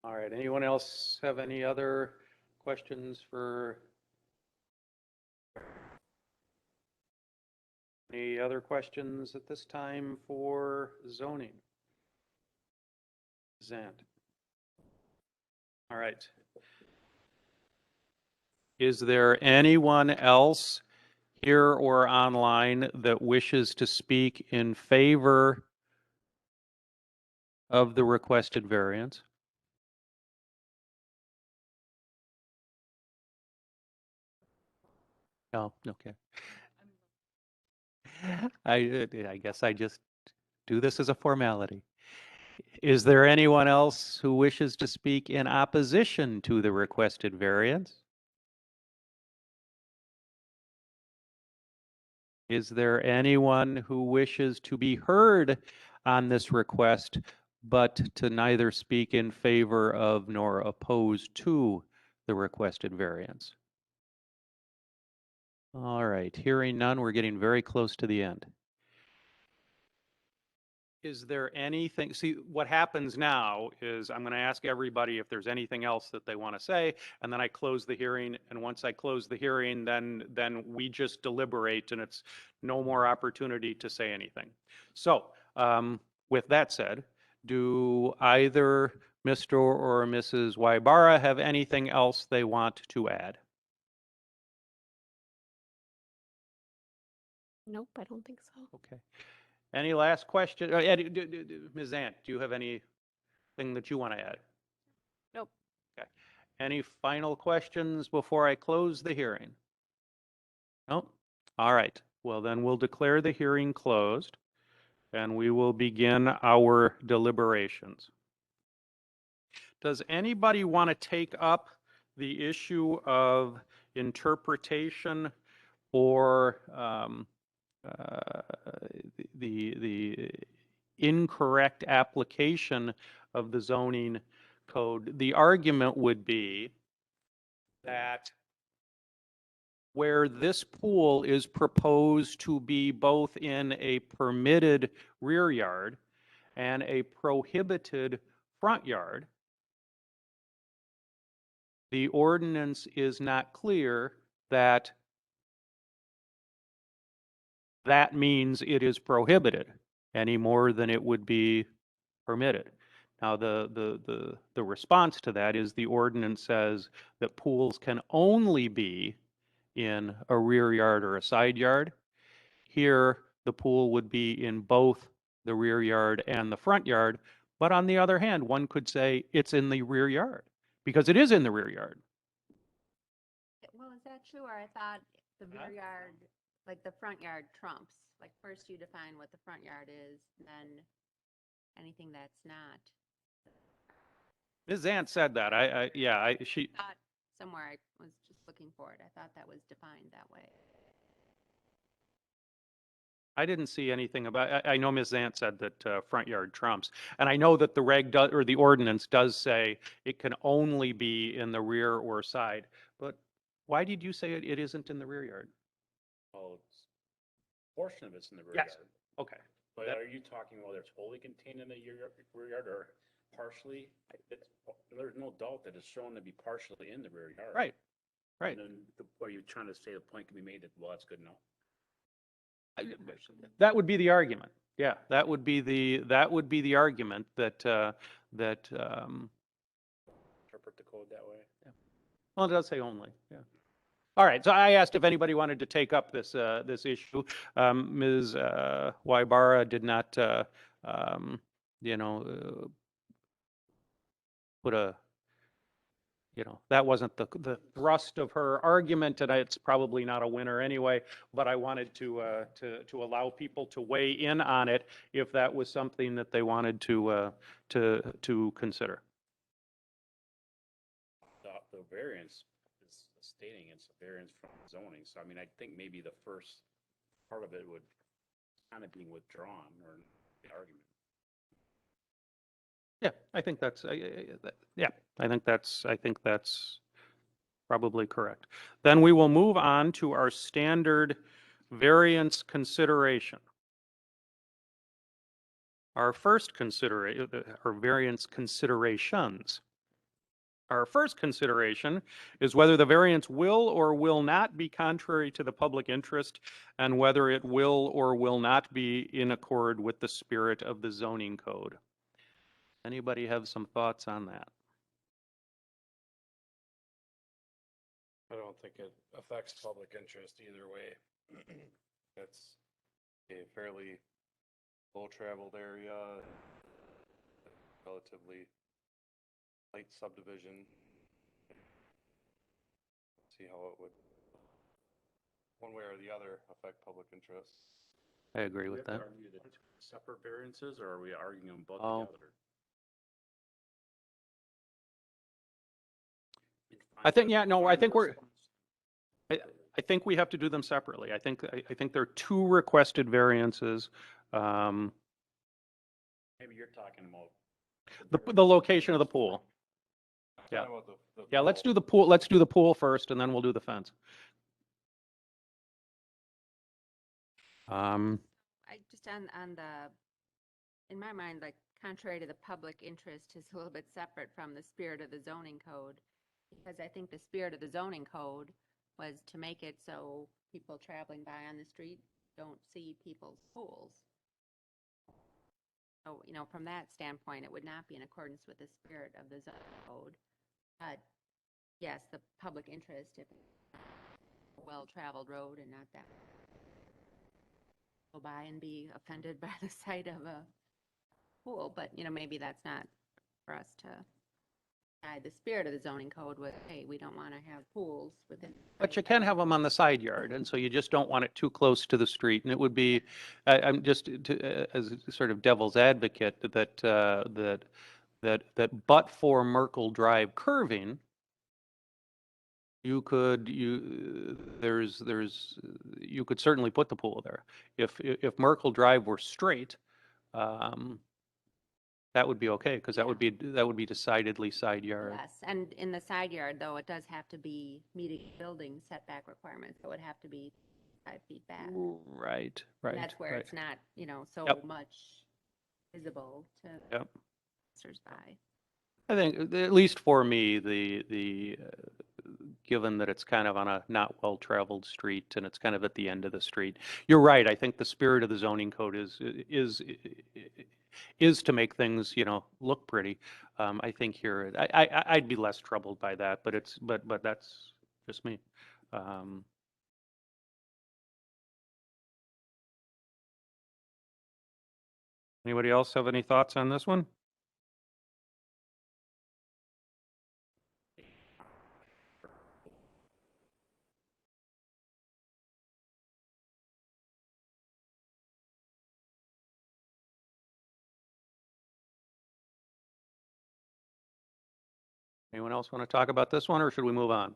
All right, anyone else have any other questions for? Any other questions at this time for zoning? Zant. All right. Is there anyone else here or online that wishes to speak in favor of the requested variance? No, okay. I guess I just do this as a formality. Is there anyone else who wishes to speak in opposition to the requested variance? Is there anyone who wishes to be heard on this request, but to neither speak in favor of nor oppose to the requested variance? All right, hearing none, we're getting very close to the end. Is there anything, see, what happens now is I'm going to ask everybody if there's anything else that they want to say, and then I close the hearing, and once I close the hearing, then we just deliberate, and it's no more opportunity to say anything. So, with that said, do either Mr. or Mrs. Waibara have anything else they want to add? Nope, I don't think so. Okay. Any last question? Eddie, Ms. Ant, do you have anything that you want to add? Nope. Okay. Any final questions before I close the hearing? Nope. All right. Well, then we'll declare the hearing closed and we will begin our deliberations. Does anybody want to take up the issue of interpretation or the incorrect application of the zoning code? The argument would be that where this pool is proposed to be both in a permitted rear yard and a prohibited front yard, the ordinance is not clear that that means it is prohibited any more than it would be permitted. Now, the response to that is the ordinance says that pools can only be in a rear yard or a side yard. Here, the pool would be in both the rear yard and the front yard. But on the other hand, one could say it's in the rear yard because it is in the rear yard. well, is that true? Or I thought the rear yard, like the front yard trumps. Like first you define what the front yard is, then anything that's not. Ms. Zant said that. She, Thought somewhere I was just looking for it. I thought that was defined that way. I didn't see anything about, I know Ms. Zant said that front yard trumps. And I know that the reg does, or the ordinance does say it can only be in the rear or side. But why did you say it isn't in the rear yard? Well, it's, portion of it's in the rear Yes. yard. Okay. But That- are you talking whether it's wholly contained in the rear yard or partially? It's, there's no doubt that it's shown to be partially in the rear yard. Right, right. And then, are you trying to say the point can be made that, well, that's good enough? That would be the argument. Yeah, that would be the argument that, Interpret the code that way? well, it does say only, yeah. All right, so I asked if anybody wanted to take up this, this issue. Ms. Wybara did not, you know, put a, that wasn't the thrust of her argument, and it's probably not a winner anyway, but I wanted to allow people to weigh in on it if that was something that they wanted to consider. The variance is stating it's a variance from zoning, so I mean, I think maybe the first part of it would kind of be withdrawn or the argument. Yeah, I think that's, yeah, I think that's probably correct. Then we will move on to our standard variance consideration. Our first consideration, or variance considerations. Our first consideration is whether the variance will or will not be contrary to the public interest and whether it will or will not be in accord with the spirit of the zoning code. Anybody have some thoughts on that? I don't think it affects public interest either way. It's a fairly low-traveled area, relatively light subdivision. See how it would, one way or the other, affect public interest. I agree Do we with have that. to argue the separate variances, or are we arguing them both Oh. together? I think, yeah, no, I think I think we have to do them separately. I think there are two requested variances. Maybe you're talking about. The location of the pool. Yeah. Talking about the Yeah, let's pool. do the pool, let's do the pool first and then we'll do the fence. I just on the, in my mind, like contrary to the public interest is a little bit separate from the spirit of the zoning code. Because I think the spirit of the zoning code was to make it so people traveling by on the street don't see people's pools. So, from that standpoint, it would not be in accordance with the spirit of the zoning code. But yes, the public interest, if it's a well-traveled road and not that go by and be offended by the sight of a pool, but maybe that's not for us to the spirit of the zoning code was, hey, we don't want to have pools within. But you can have them on the side yard, and so you just don't want it too close to the street. And it would be, I'm just as sort of devil's advocate that but for Merkle Drive curving, you could certainly put the pool there. If Merkle Drive were straight, that would be okay because that would be decidedly side yard. Yes, and in the side yard, though, it does have to be meeting building setback requirements. So it would have to be 5 feet back. Right, And right. that's where right. it's not, so Yep. much visible to Yep. passersby. I think, at least for me, given that it's kind of on a not well-traveled street and it's kind of at the end of the street, you're right. I think the spirit of the zoning code is to make things, look pretty. I think here, I'd be less troubled by that, but that's just me. Anybody else have any thoughts on this one? Anyone else want to talk about this one, or should we move on?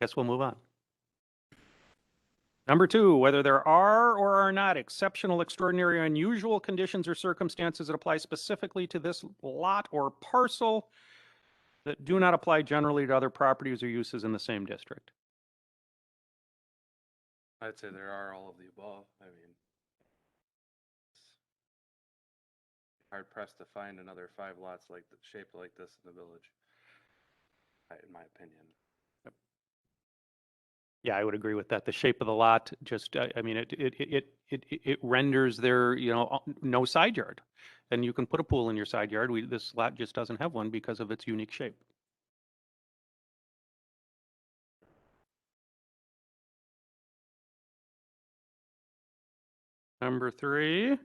Guess we'll move on. Number 2, whether there are or are not exceptional, extraordinary, or unusual conditions or circumstances that apply specifically to this lot or parcel that do not apply generally to other properties or uses in the same district. I'd say there are all of the above. I mean, it's hard pressed to find another 5 lots like shaped like this in the village, in my opinion. Yeah, I would agree with that. The shape of the lot just, I mean, it renders there, no side yard. And you can put a pool in your side yard. This lot just doesn't have one because of its unique shape. Number 3,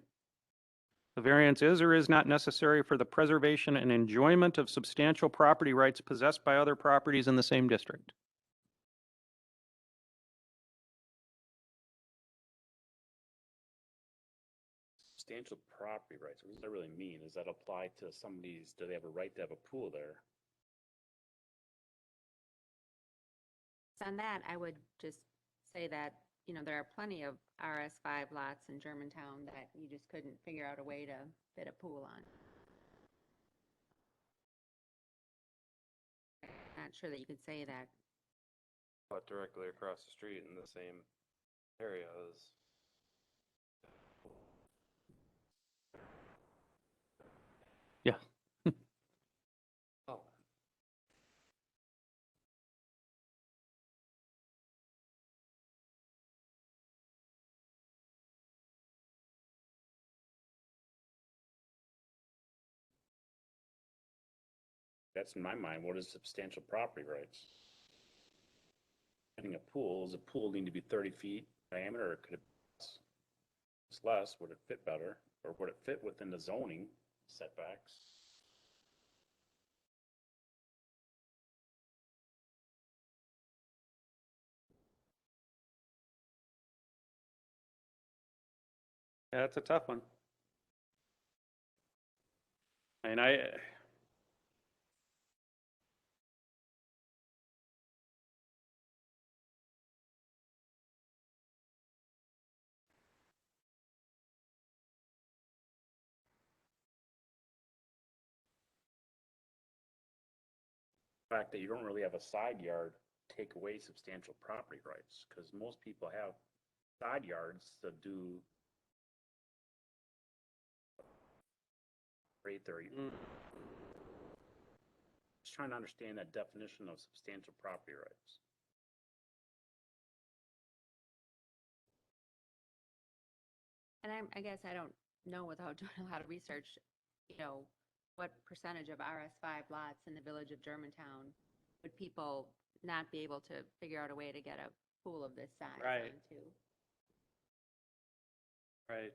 the variance is or is not necessary for the preservation and enjoyment of substantial property rights possessed by other properties in the same district. Substantial property rights, what does that really mean? Does that apply to somebody's, do they have a right to have a pool there? On that, I would just say that, there are plenty of RS5 lots in Germantown that you just couldn't figure out a way to fit a pool on. Not sure that you could say that. But directly across the street in the same area is. Yeah. Oh. That's in my mind, what is substantial property rights? Having a pool, does a pool need to be 30 feet diameter, or could it, it's less, would it fit better, or would it fit within the zoning setbacks? Yeah, that's a tough one. And The fact that you don't really have a side yard take away substantial property rights, because most people have side yards that do rate their. Just trying to understand that definition of substantial property rights. And I guess I don't know without doing a lot of research, what percentage of RS5 lots in the village of Germantown would people not be able to figure out a way to get a pool of this size Right. onto? Right.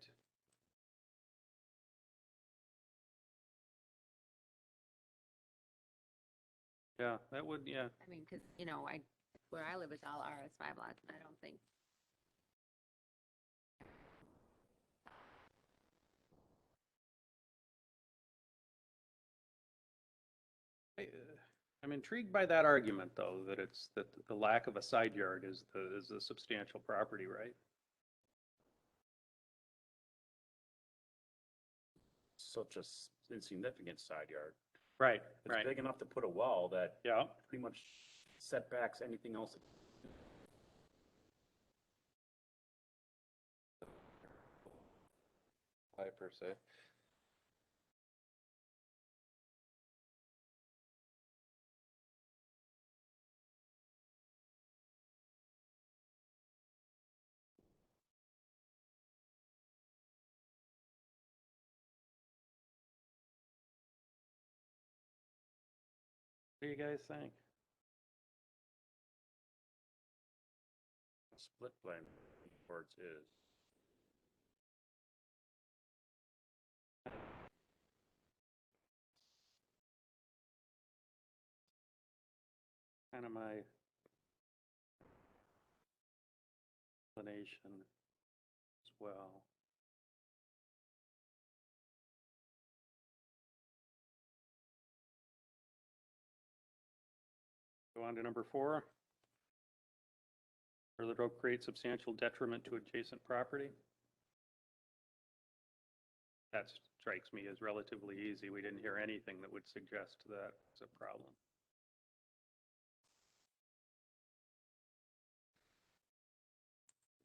Yeah, that would, yeah. I mean, because, where I live is all RS5 lots, and I don't think. I'm intrigued by that argument, though, that the lack of a side yard is the substantial property right. Such a insignificant side yard. Right, It's right. big enough to put a well that Yeah. pretty much setbacks anything else. Per se. What do you guys think? Split plan words is. Kind of my explanation as well. Go on to number 4. or that will create substantial detriment to adjacent property. That strikes me as relatively easy. We didn't hear anything that would suggest that it's a problem.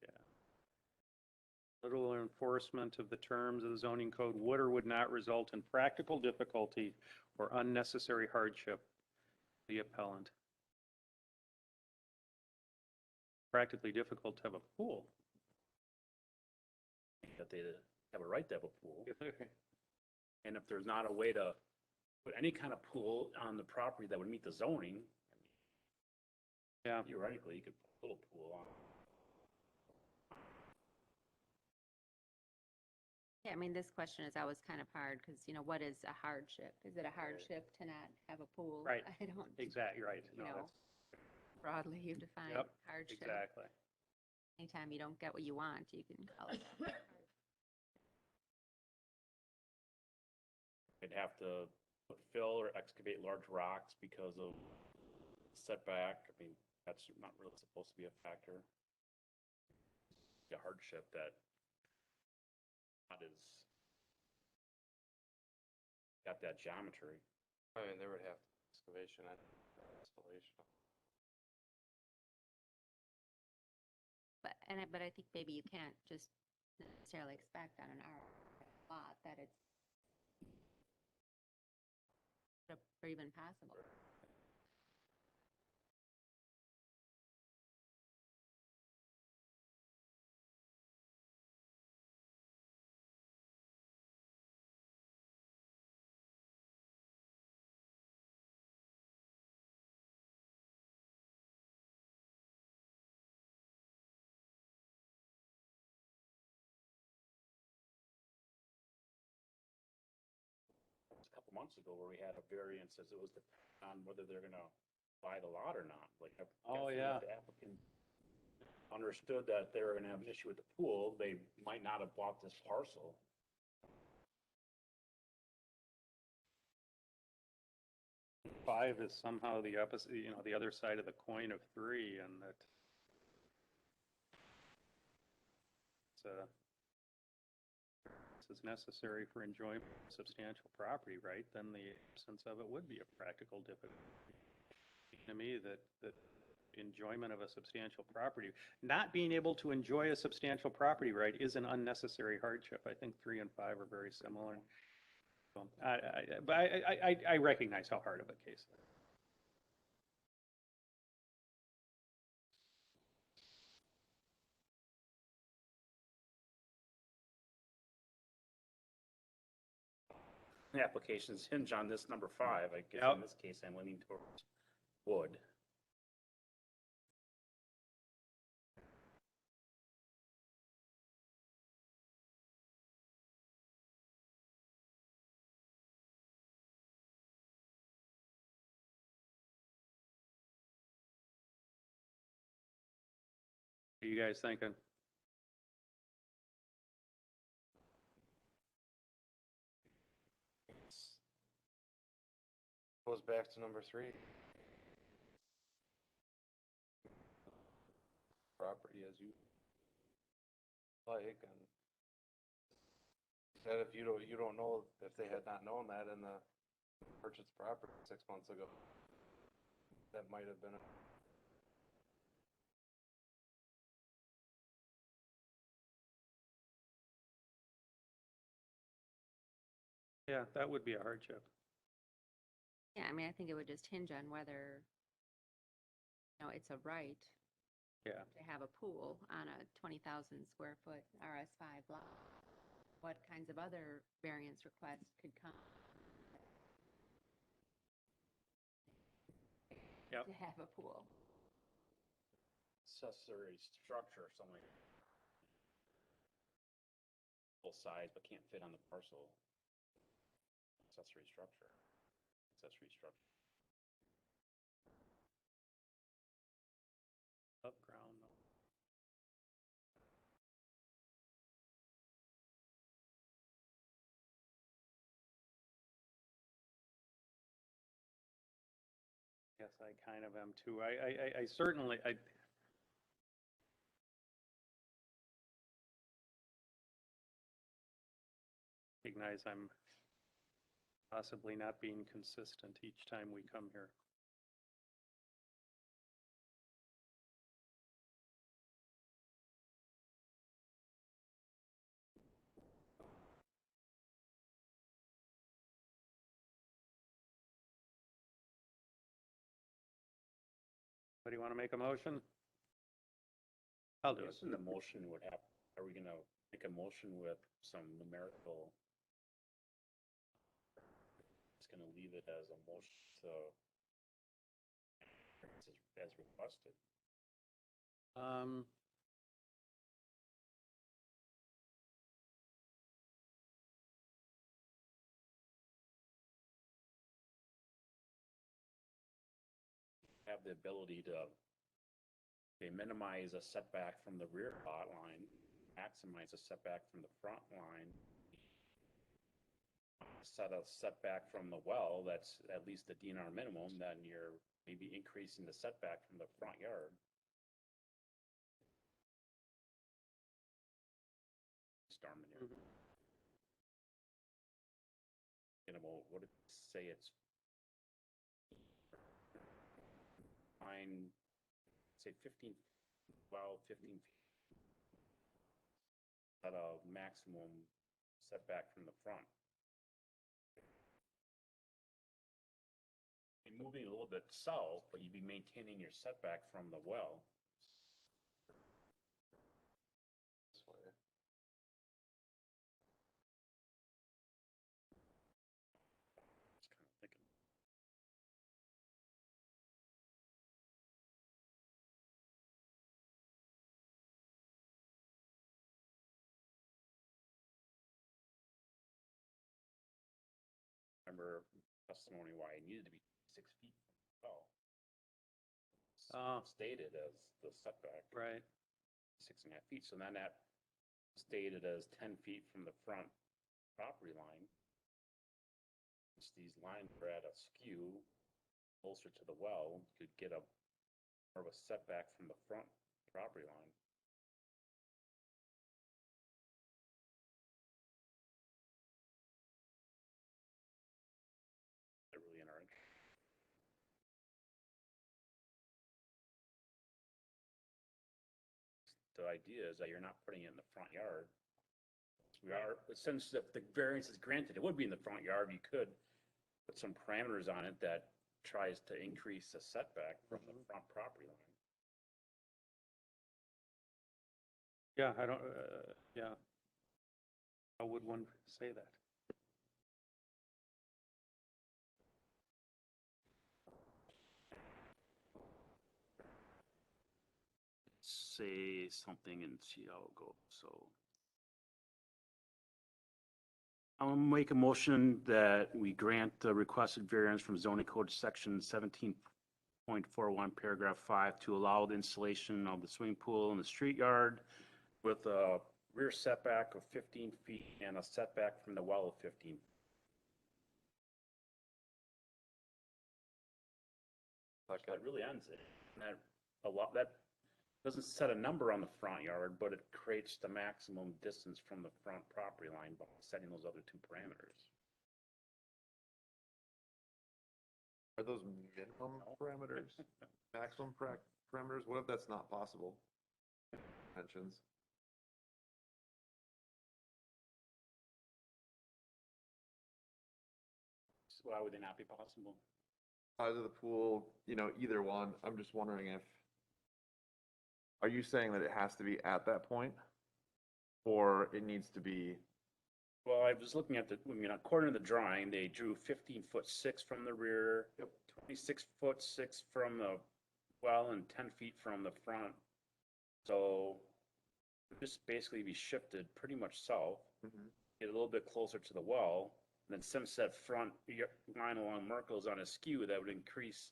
Yeah. Little enforcement of the terms of the zoning code would or would not result in practical difficulty or unnecessary hardship to the appellant. Practically difficult to have a pool. That they have a right to have a pool. And if there's not a way to put any kind of pool on the property that would meet the zoning, Yeah. theoretically, you could put a little pool on. Yeah, I mean, this question is always kind of hard because, you know, what is a hardship? Is it a hardship to not have a pool? Right. I don't, Exactly, right. you No, know, that's, broadly you define Yep, hardship. exactly. Anytime you don't get what you want, you can call it that. They'd have to fill or excavate large rocks because of setback. I mean, that's not really supposed to be a factor. A hardship that not is got that geometry. I mean, there would have excavation and installation. But I think maybe you can't just necessarily expect on an R lot that it's or even possible. A couple months ago where we had a variance as it was on whether they're gonna buy the lot or not. Like, Oh, if yeah. the applicant understood that they were gonna have an issue with the pool, they might not have bought this parcel. Five is somehow the opposite, you know, the other side of the coin of three, and that this is necessary for enjoyment of substantial property, right? Then the absence of it would be a practical difficulty. To me, that enjoyment of a substantial property, not being able to enjoy a substantial property right is an unnecessary hardship. I think 3 and 5 are very similar. So, but I recognize how hard of a case it is. The applications hinge on this number 5. I guess Yep. in this case, I'm leaning towards wood. What are you guys thinking? Goes back to number 3. Property as you like, and that if you don't know, if they had not known that in the purchase property 6 months ago, that might have been a Yeah, that would be a hardship. Yeah, I mean, I think it would just hinge on whether, you know, it's a right Yeah. to have a pool on a 20,000 square foot RS5 lot. What kinds of other variance requests could come Yep. to have a pool? Accessory structure, something like full size but can't fit on the parcel. Accessory structure. Above ground. Yes, I kind of am too. I certainly, Recognize I'm possibly not being consistent each time we come here. Anybody want to make a motion? I'll do it. Guessing the motion would have, are we gonna make a motion with some numerical? It's gonna leave it as a motion, so as requested. Um, Have the ability to, okay, minimize a setback from the rear lot line, maximize a setback from the front line. Set a setback from the well, that's at least the DNR minimum, then you're maybe increasing the setback from the front yard. Storm manure. You know, what did it say, it's fine, say 15, well, 15 feet at a maximum setback from the front. You're moving a little bit south, but you'd be maintaining your setback from the well. This way. Just kind of thinking. Remember testimony why it needed to be 6 feet from the well. Stated as the setback. right. 6.5 feet, so then that stated as 10 feet from the front property line. Since these lines are at a skew closer to the well, you could get a more of a setback from the front property line. They're really in our interest. The idea is that you're not putting it in the front yard. We are, but since the variance is granted, it would be in the front yard, you could put some parameters on it that tries to increase the setback from the front property line. Yeah, I don't, yeah. How would one say that? Say something and see how it goes, so. I'll make a motion that we grant the requested variance from zoning code section 17.41 paragraph 5 to allow the installation of the swimming pool in the street yard with a rear setback of 15 feet and a setback from the well of 15. That really ends it. And that doesn't set a number on the front yard, but it creates the maximum distance from the front property line by setting those other two parameters. Are those minimum parameters? Maximum parameters? What if that's not possible? Mentions. So why would they not be possible? Size of the pool, either one. I'm just wondering if, are you saying that it has to be at that point? Or it needs to be, Well, I was looking at according to the drawing, they drew 15'6" from the rear, 26'6" from the well, and 10 feet from the front. So just basically be shifted pretty much south, get a little bit closer to the well. And then since that front line along Merkel's on a skew, that would increase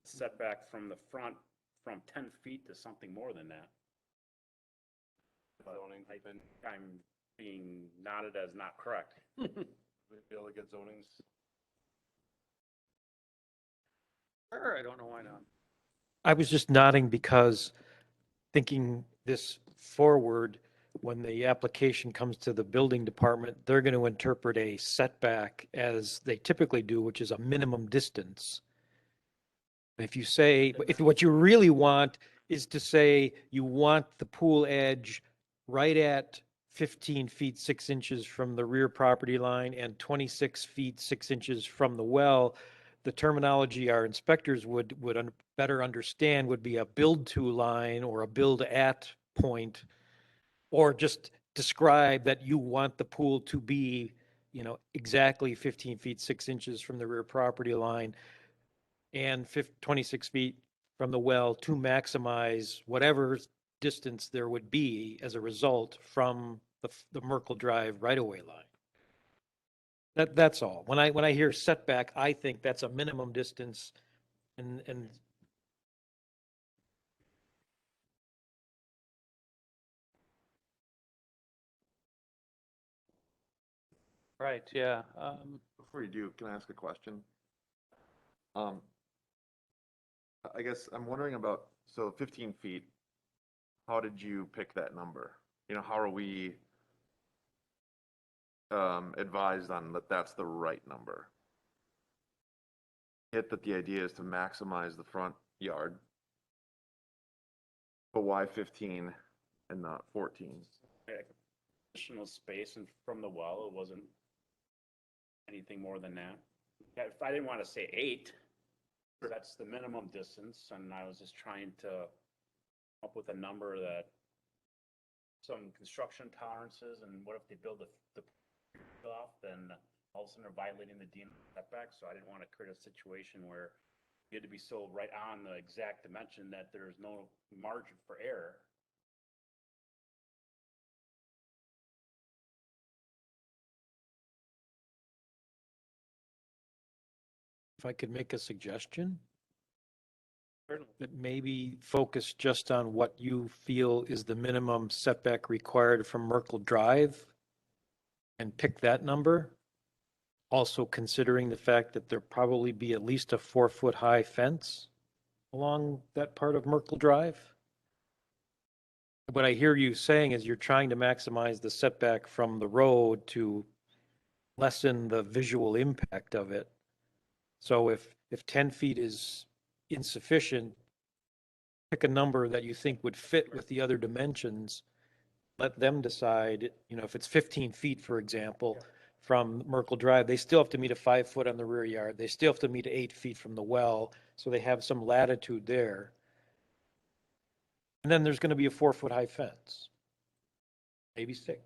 setback from the front from 10 feet to something more than that. Zoning, I'm being nodded as not correct. we be able to get zonings. Sure, I don't know why not. I was just nodding because thinking this forward, when the application comes to the building department, they're going to interpret a setback as they typically do, which is a minimum distance. If you say, if what you really want is to say you want the pool edge right at 15 feet 6 inches from the rear property line and 26 feet 6 inches from the well, the terminology our inspectors would better understand would be a build to line or a build at point, or just describe that you want the pool to be, exactly 15 feet 6 inches from the rear property line and 26 feet from the well to maximize whatever distance there would be as a result from the Merkle Drive right-of-way line. That's all. When I hear setback, I think that's a minimum distance and Right, yeah. Before you do, can I ask a question? Um, I guess I'm wondering about, so 15 feet, how did you pick that number? How are we advised on that that's the right number? Get that the idea is to maximize the front yard, but why 15 and not 14? Additional space and from the well, it wasn't anything more than that. Yeah, if I didn't want to say 8, that's the minimum distance, and I was just trying to come up with a number that some construction tolerances, and what if they build the off, then all of a sudden they're violating the DNR setback, so I didn't want to create a situation where you had to be so right on the exact dimension that there's no margin for error. if I could make a suggestion, that maybe focus just on what you feel is the minimum setback required from Merkle Drive and pick that number. Also considering the fact that there probably be at least a 4-foot high fence along that part of Merkle Drive. What I hear you saying is you're trying to maximize the setback from the road to lessen the visual impact of it. So if 10 feet is insufficient, pick a number that you think would fit with the other dimensions. Let them decide, if it's 15 feet, for example, from Merkle Drive, they still have to meet a 5-foot on the rear yard. They still have to meet 8 feet from the well. So they have some latitude there. And then there's going to be a 4-foot high fence, maybe 6.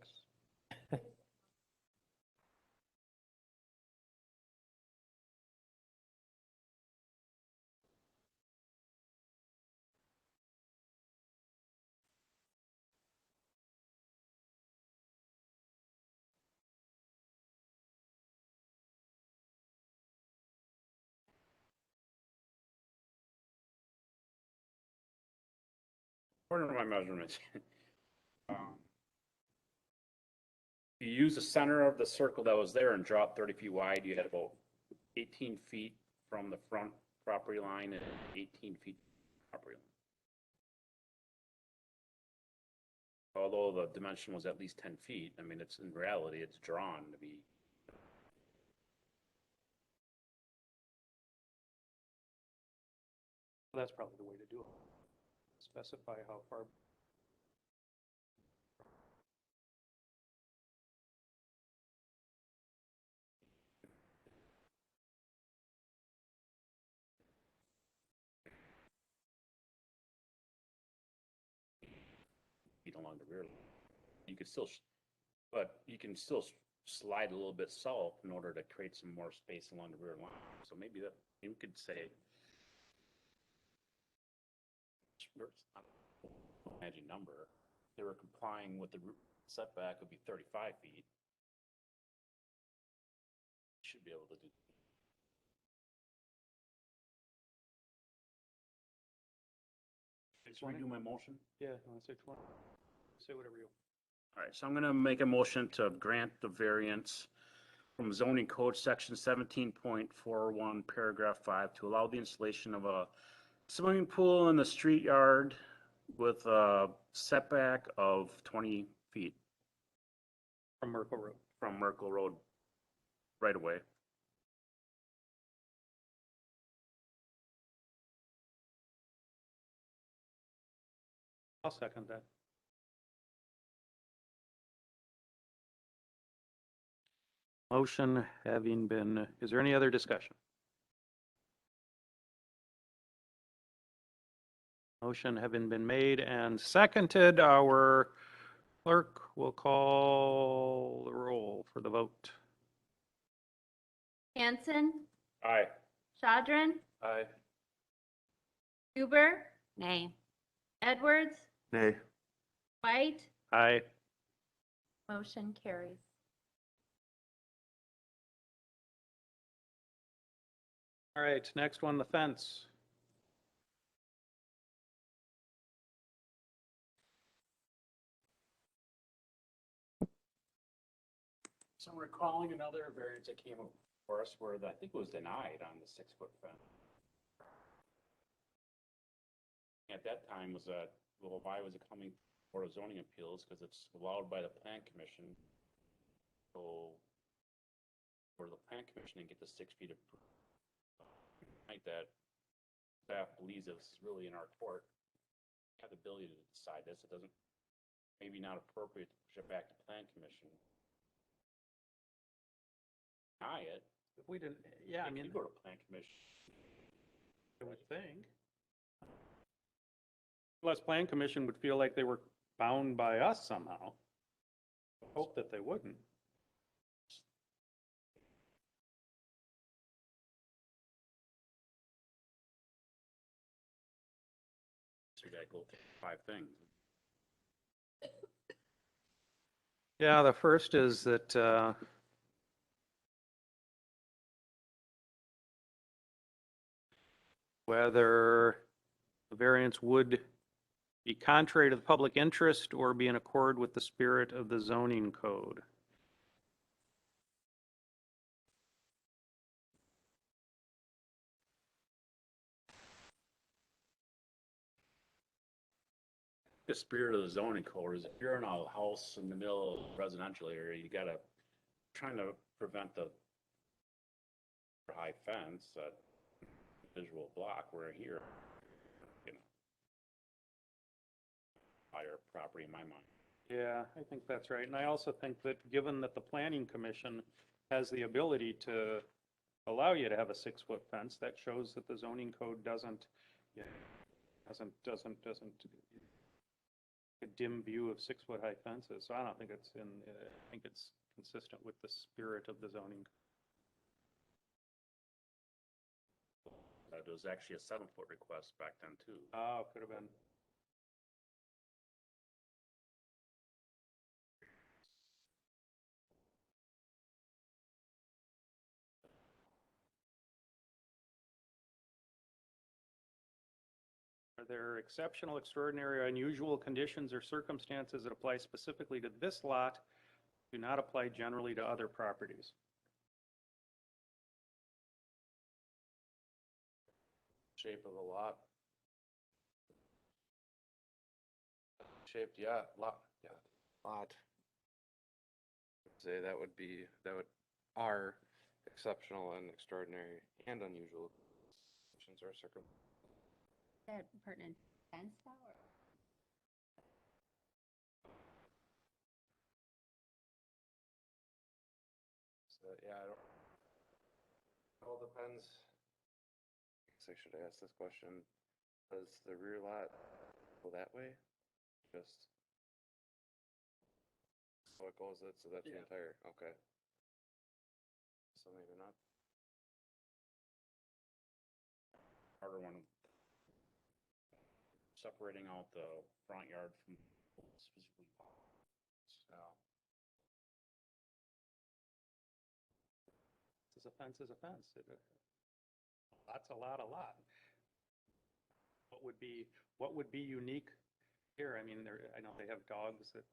According to my measurements, you use the center of the circle that was there and draw it 30 feet wide, you had about 18 feet from the front property line and 18 feet property line. Although the dimension was at least 10 feet, I mean, it's in reality, it's drawn to be. That's probably the way to do it. Specify how far. Feet along the rear line. You could still, but you can still slide a little bit south in order to create some more space along the rear line. So maybe that you could say, magic number, they were complying with the setback would be 35 feet. Should be able to do. Should we do my motion? Yeah, you want to say 20? Say whatever you. All right, so I'm gonna make a motion to grant the variance from zoning code section 17.41, paragraph 5, to allow the installation of a swimming pool in the street yard with a setback of 20 feet From Merkle Road. from Merkle Road right away. I'll second that. Motion having been, is there any other discussion? Motion having been made and seconded, our clerk will call the roll for the vote. Hanson, Aye. Shadron, Aye. Huber, Nay. Edwards, Nay. White, Aye. motion carries. All right, next one, the fence. So I'm recalling another variance that came for us where I think it was denied on the 6-foot fence. At that time was well, why was it coming for zoning appeals? Because it's allowed by the plan commission. So, for the plan commission to get the 6 feet of, like that, staff believes it's really in our court. We have the ability to decide this. It doesn't, maybe not appropriate to push it back to plan commission. Deny it. If we didn't, yeah, I It mean, could go to plan commission. I would think. Unless plan commission would feel like they were bound by us somehow. Hope that they wouldn't. So you gotta go through 5 things. Yeah, the first is that whether the variance would be contrary to the public interest or be in accord with the spirit of the zoning code. The spirit of the zoning code is if you're in a house in the middle of a residential area, you gotta, trying to prevent the high fence, that visual block, where here, you know, higher property in my mind. Yeah, I think that's right. And I also think that given that the planning commission has the ability to allow you to have a 6-foot fence, that shows that the zoning code doesn't a dim view of 6-foot high fences. So I don't think it's I think it's consistent with the spirit of the zoning. There was actually a 7-foot request back then too. Oh, could have been. Are there exceptional, extraordinary, or unusual conditions or circumstances that apply specifically to this lot, do not apply generally to other properties? Shape of the lot. Shaped, yeah, lot, yeah, lot. Say that would are exceptional and extraordinary and unusual conditions or circumstances. Is that pertinent fence though, or? So, yeah, I don't, it all depends. I guess I should ask this question. Does the rear lot go that way? Just, so it goes, so that's the entire, okay. So maybe not. Harder one. Separating out the front yard from specifically. So, Is a fence is a fence. Lot's a lot, a lot. What would be unique here? I mean, I know they have dogs that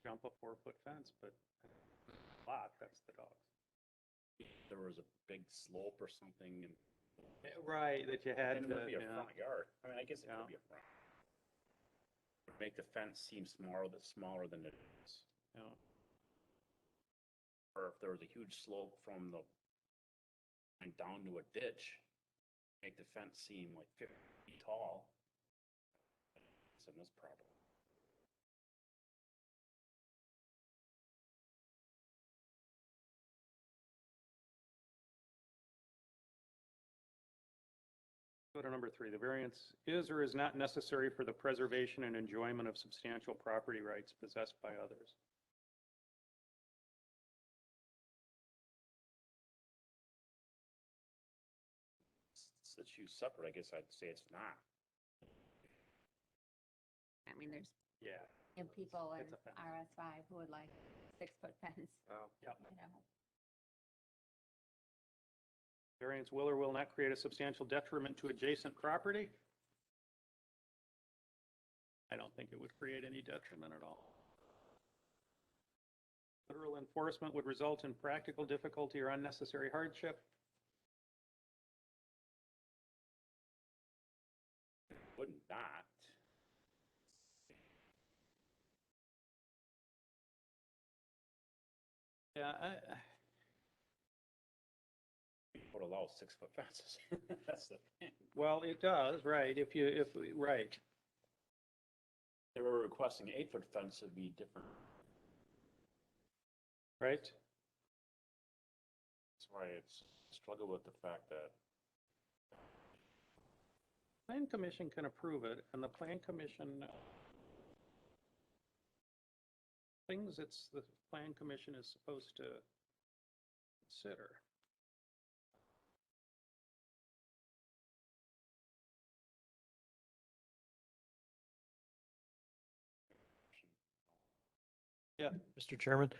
jump a 4-foot fence, but a lot, that's the dogs. there was a big slope or something and. Right, that you had And it would to, be a yeah. front yard. I mean, I guess it Yeah. could be a front. make the fence seem smaller than it is. Yeah. Or if there was a huge slope from the line down to a ditch, make the fence seem like 50 feet tall. It's in this problem. Go to number 3. The variance is or is not necessary for the preservation and enjoyment of substantial property rights possessed by others. It's used separate, I guess I'd say it's not. I mean, there's Yeah. people in It's a fence. RS5 who would like 6-foot fence, Oh, Yep. you know. Variance will or will not create a substantial detriment to adjacent property. I don't think it would create any detriment at all. Literal enforcement would result in practical difficulty or unnecessary hardship. Would not. Yeah, Would allow 6-foot fences. That's the thing. well, it does, right, right. They were requesting 8-foot fence, it'd be different. Right? That's why it's struggle with the fact that Plan commission can approve it, and the plan commission, things it's the plan commission is supposed to consider. Yeah, Mr. Chairman,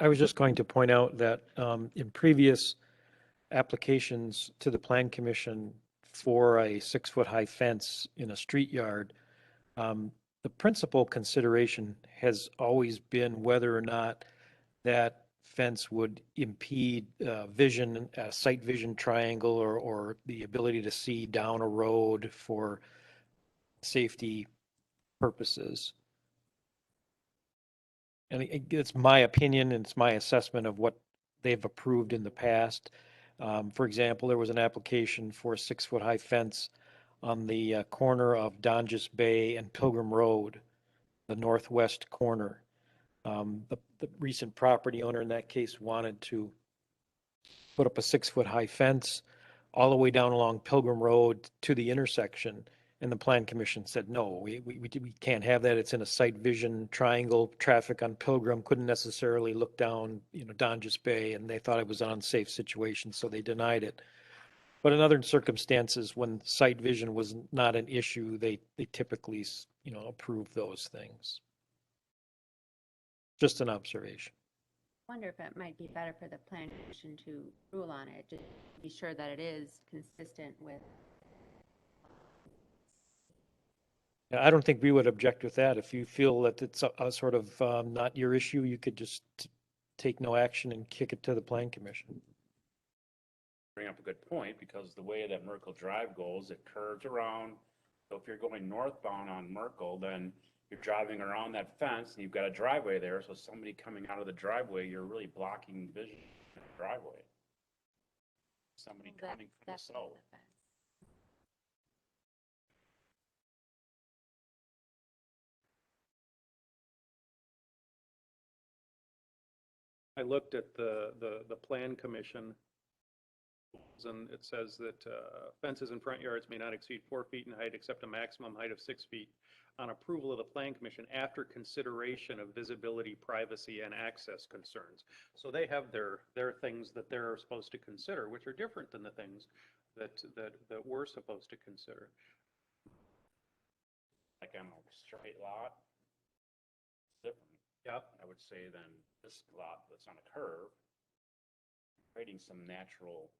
I was just going to point out that in previous applications to the Plan Commission for a 6-foot high fence in a street yard, the principal consideration has always been whether or not that fence would impede vision, sight vision triangle, or the ability to see down a road for safety purposes. And it's my opinion and it's my assessment of what they've approved in the past. For example, there was an application for a 6-foot high fence on the corner of Donges Bay and Pilgrim Road, the northwest corner. The recent property owner in that case wanted to put up a 6-foot high fence all the way down along Pilgrim Road to the intersection. And the Plan Commission said, no, we can't have that. It's in a sight vision triangle. Traffic on Pilgrim couldn't necessarily look down, Donges Bay, and they thought it was an unsafe situation, so they denied it. But in other circumstances, when sight vision was not an issue, they typically, approve those things. Just an observation. Wonder if it might be better for the plan commission to rule on it, just to be sure that it is consistent with. I don't think we would object with that. If you feel that it's a sort of not your issue, you could just take no action and kick it to the Plan Commission. bring up a good point, because the way that Merkle Drive goes, it curves around. So if you're going northbound on Merkle, then you're driving around that fence and you've got a driveway there. So somebody coming out of the driveway, you're really blocking vision in the driveway. Somebody coming from the south. I looked at the plan commission, and it says that fences in front yards may not exceed 4 feet in height except a maximum height of 6 feet on approval of the plan commission after consideration of visibility, privacy, and access concerns. So they have their things that they're supposed to consider, which are different than the things that we're supposed to consider. Like on a straight lot, different. Yep. I would say than this lot that's on a curve, creating some natural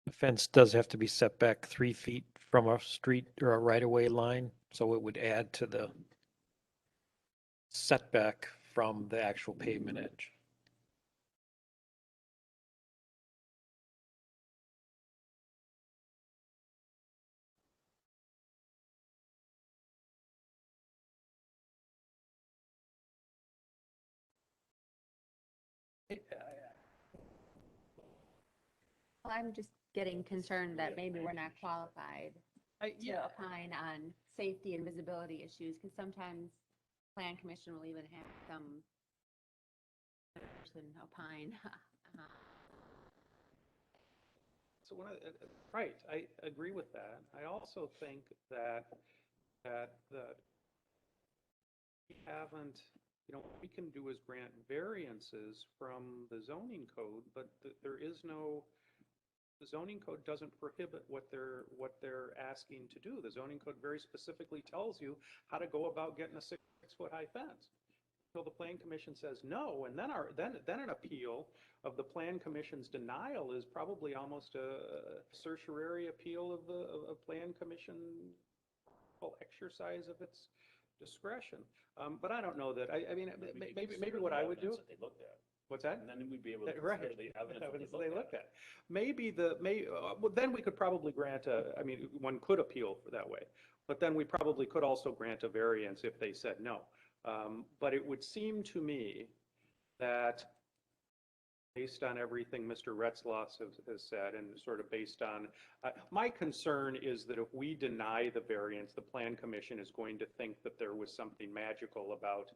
The fence does have to be set back 3 feet from a street or a right-of-way line, so it would add to the setback from the actual pavement edge. Well, I'm just getting concerned that maybe we're not qualified to opine on safety and visibility issues, because sometimes plan commission will even have some person opine. So right, I agree with that. I also think that we haven't, what we can do is grant variances from the zoning code, but there is no, the zoning code doesn't prohibit what they're asking to do. The zoning code very specifically tells you how to go about getting a 6-foot high fence. So the plan commission says no, and then then an appeal of the plan commission's denial is probably almost a certiorari appeal of the plan commission exercise of its discretion. But I don't know that. I mean, maybe what I would do. That they looked at. What's that? And then we'd be able to Right. consider the evidence that Evidence they looked at. Maybe well, then we could probably grant I mean, one could appeal for that way, but then we probably could also grant a variance if they said no. But it would seem to me that based on everything Mr. Retzloff has said and sort of based on, my concern is that if we deny the variance, the plan commission is going to think that there was something magical about,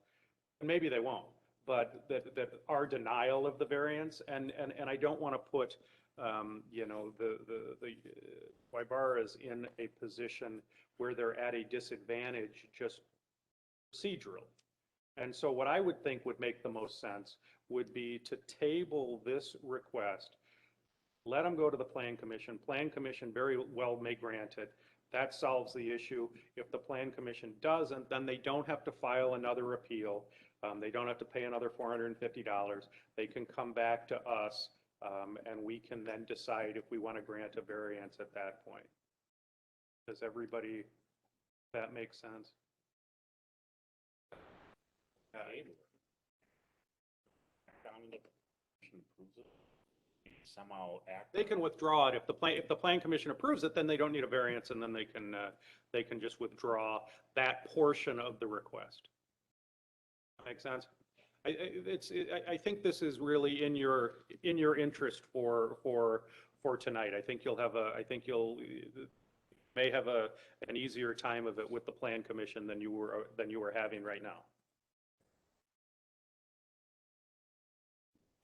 and maybe they won't, but that our denial of the variance, and I don't want to put, the Waibaras in a position where they're at a disadvantage just procedural. And so what I would think would make the most sense would be to table this request, let them go to the plan commission. Plan commission very well may grant it. That solves the issue. If the plan commission doesn't, then they don't have to file another appeal. They don't have to pay another $450. They can come back to us, and we can then decide if we want to grant a variance at that point. Does everybody, that make sense? Somehow act. They can withdraw it if the plan commission approves it, then they don't need a variance, and then they can just withdraw that portion of the request. Make sense? I think this is really in your interest for tonight. I think you'll may have an easier time of it with the plan commission than you were having right now.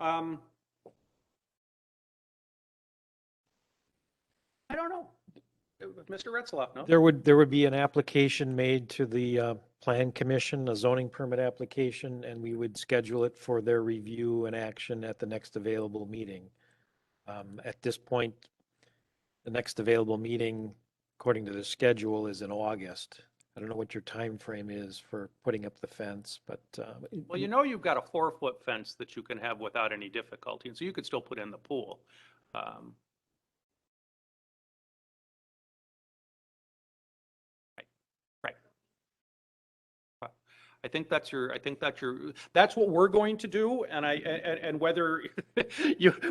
I don't know. Mr. Retzloff, no? There would be an application made to the plan commission, a zoning permit application, and we would schedule it for their review and action at the next available meeting. At this point, the next available meeting, according to the schedule, is in August. I don't know what your time frame is for putting up the fence, but Well, you've got a 4-foot fence that you can have without any difficulty, and so you could still put in the pool. Right. I think that's what we're going to do, and whether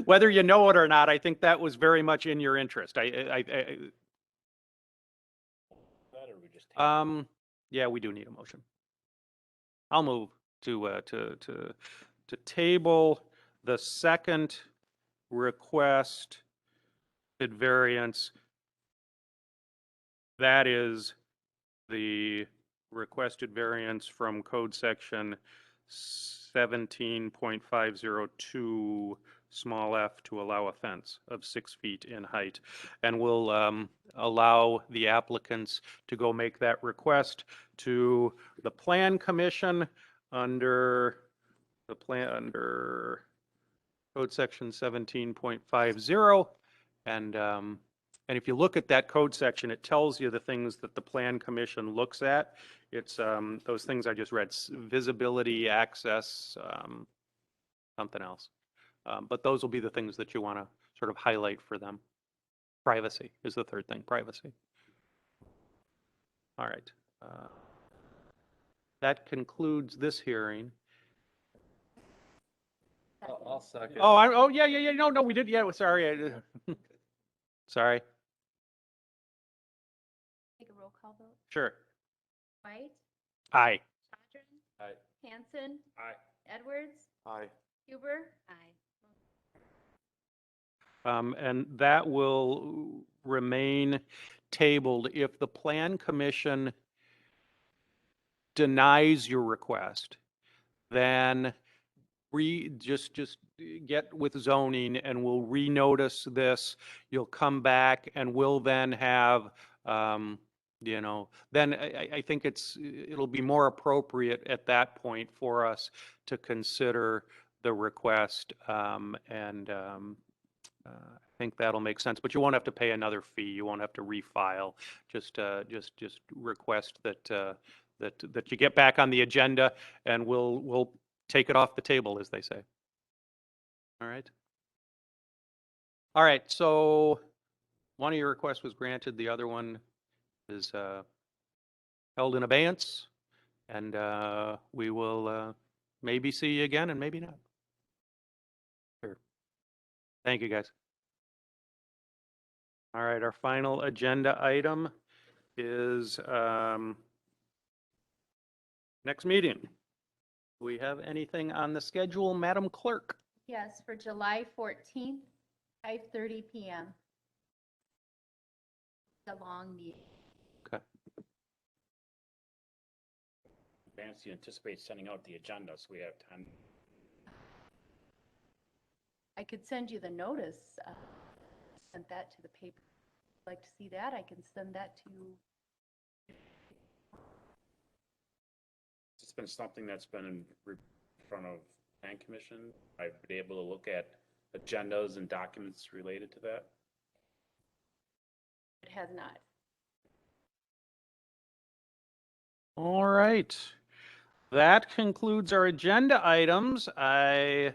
whether you know it or not, I think that was very much in your interest. Yeah, we do need a motion. I'll move to table the second request at variance. That is the requested variance from code section 17.502 small f to allow a fence of 6 feet in height. And we'll allow the applicants to go make that request to the plan commission under code section 17.50. And if you look at that code section, it tells you the things that the plan commission looks at. It's those things I just read: visibility, access, something else. But those will be the things that you want to sort of highlight for them. Privacy is the third thing, privacy. All right. That concludes this hearing. I'll second. Oh, yeah, no, we did, yeah, sorry. Sorry, Take a roll call vote. sure. White, Aye. Sodrin, Aye. Hanson, Aye. Edwards, Aye. Huber, Aye. And that will remain tabled if the Plan Commission denies your request, then just get with zoning and we'll renotice this. You'll come back and we'll then have, then I think it'll be more appropriate at that point for us to consider the request. I think that'll make sense, but you won't have to pay another fee. You won't have to refile. Just request that you get back on the agenda and we'll take it off the table, as they say. All right. All right. So one of your requests was granted. The other one is held in abeyance, and we will maybe see you again and maybe not. Sure. Thank you, guys. All right. Our final agenda item is next meeting. Do we have anything on the schedule, Madam Clerk? yes, for July 14th, 5:30 PM. The long meeting. Okay. Vance, you anticipate sending out the agenda, so we have time. I could send you the notice, sent that to the paper. If you'd like to see that, I can send that to you. It's been something that's been in front of Plan Commission. I've been able to look at agendas and documents related to that. It has not. All right. That concludes our agenda items. I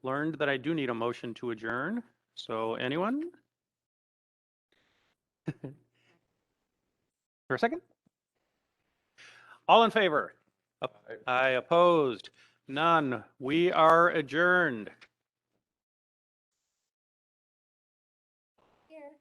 learned that I do need a motion to adjourn. So anyone? For a second? All in favor? Aye, opposed? None. We are adjourned. Here.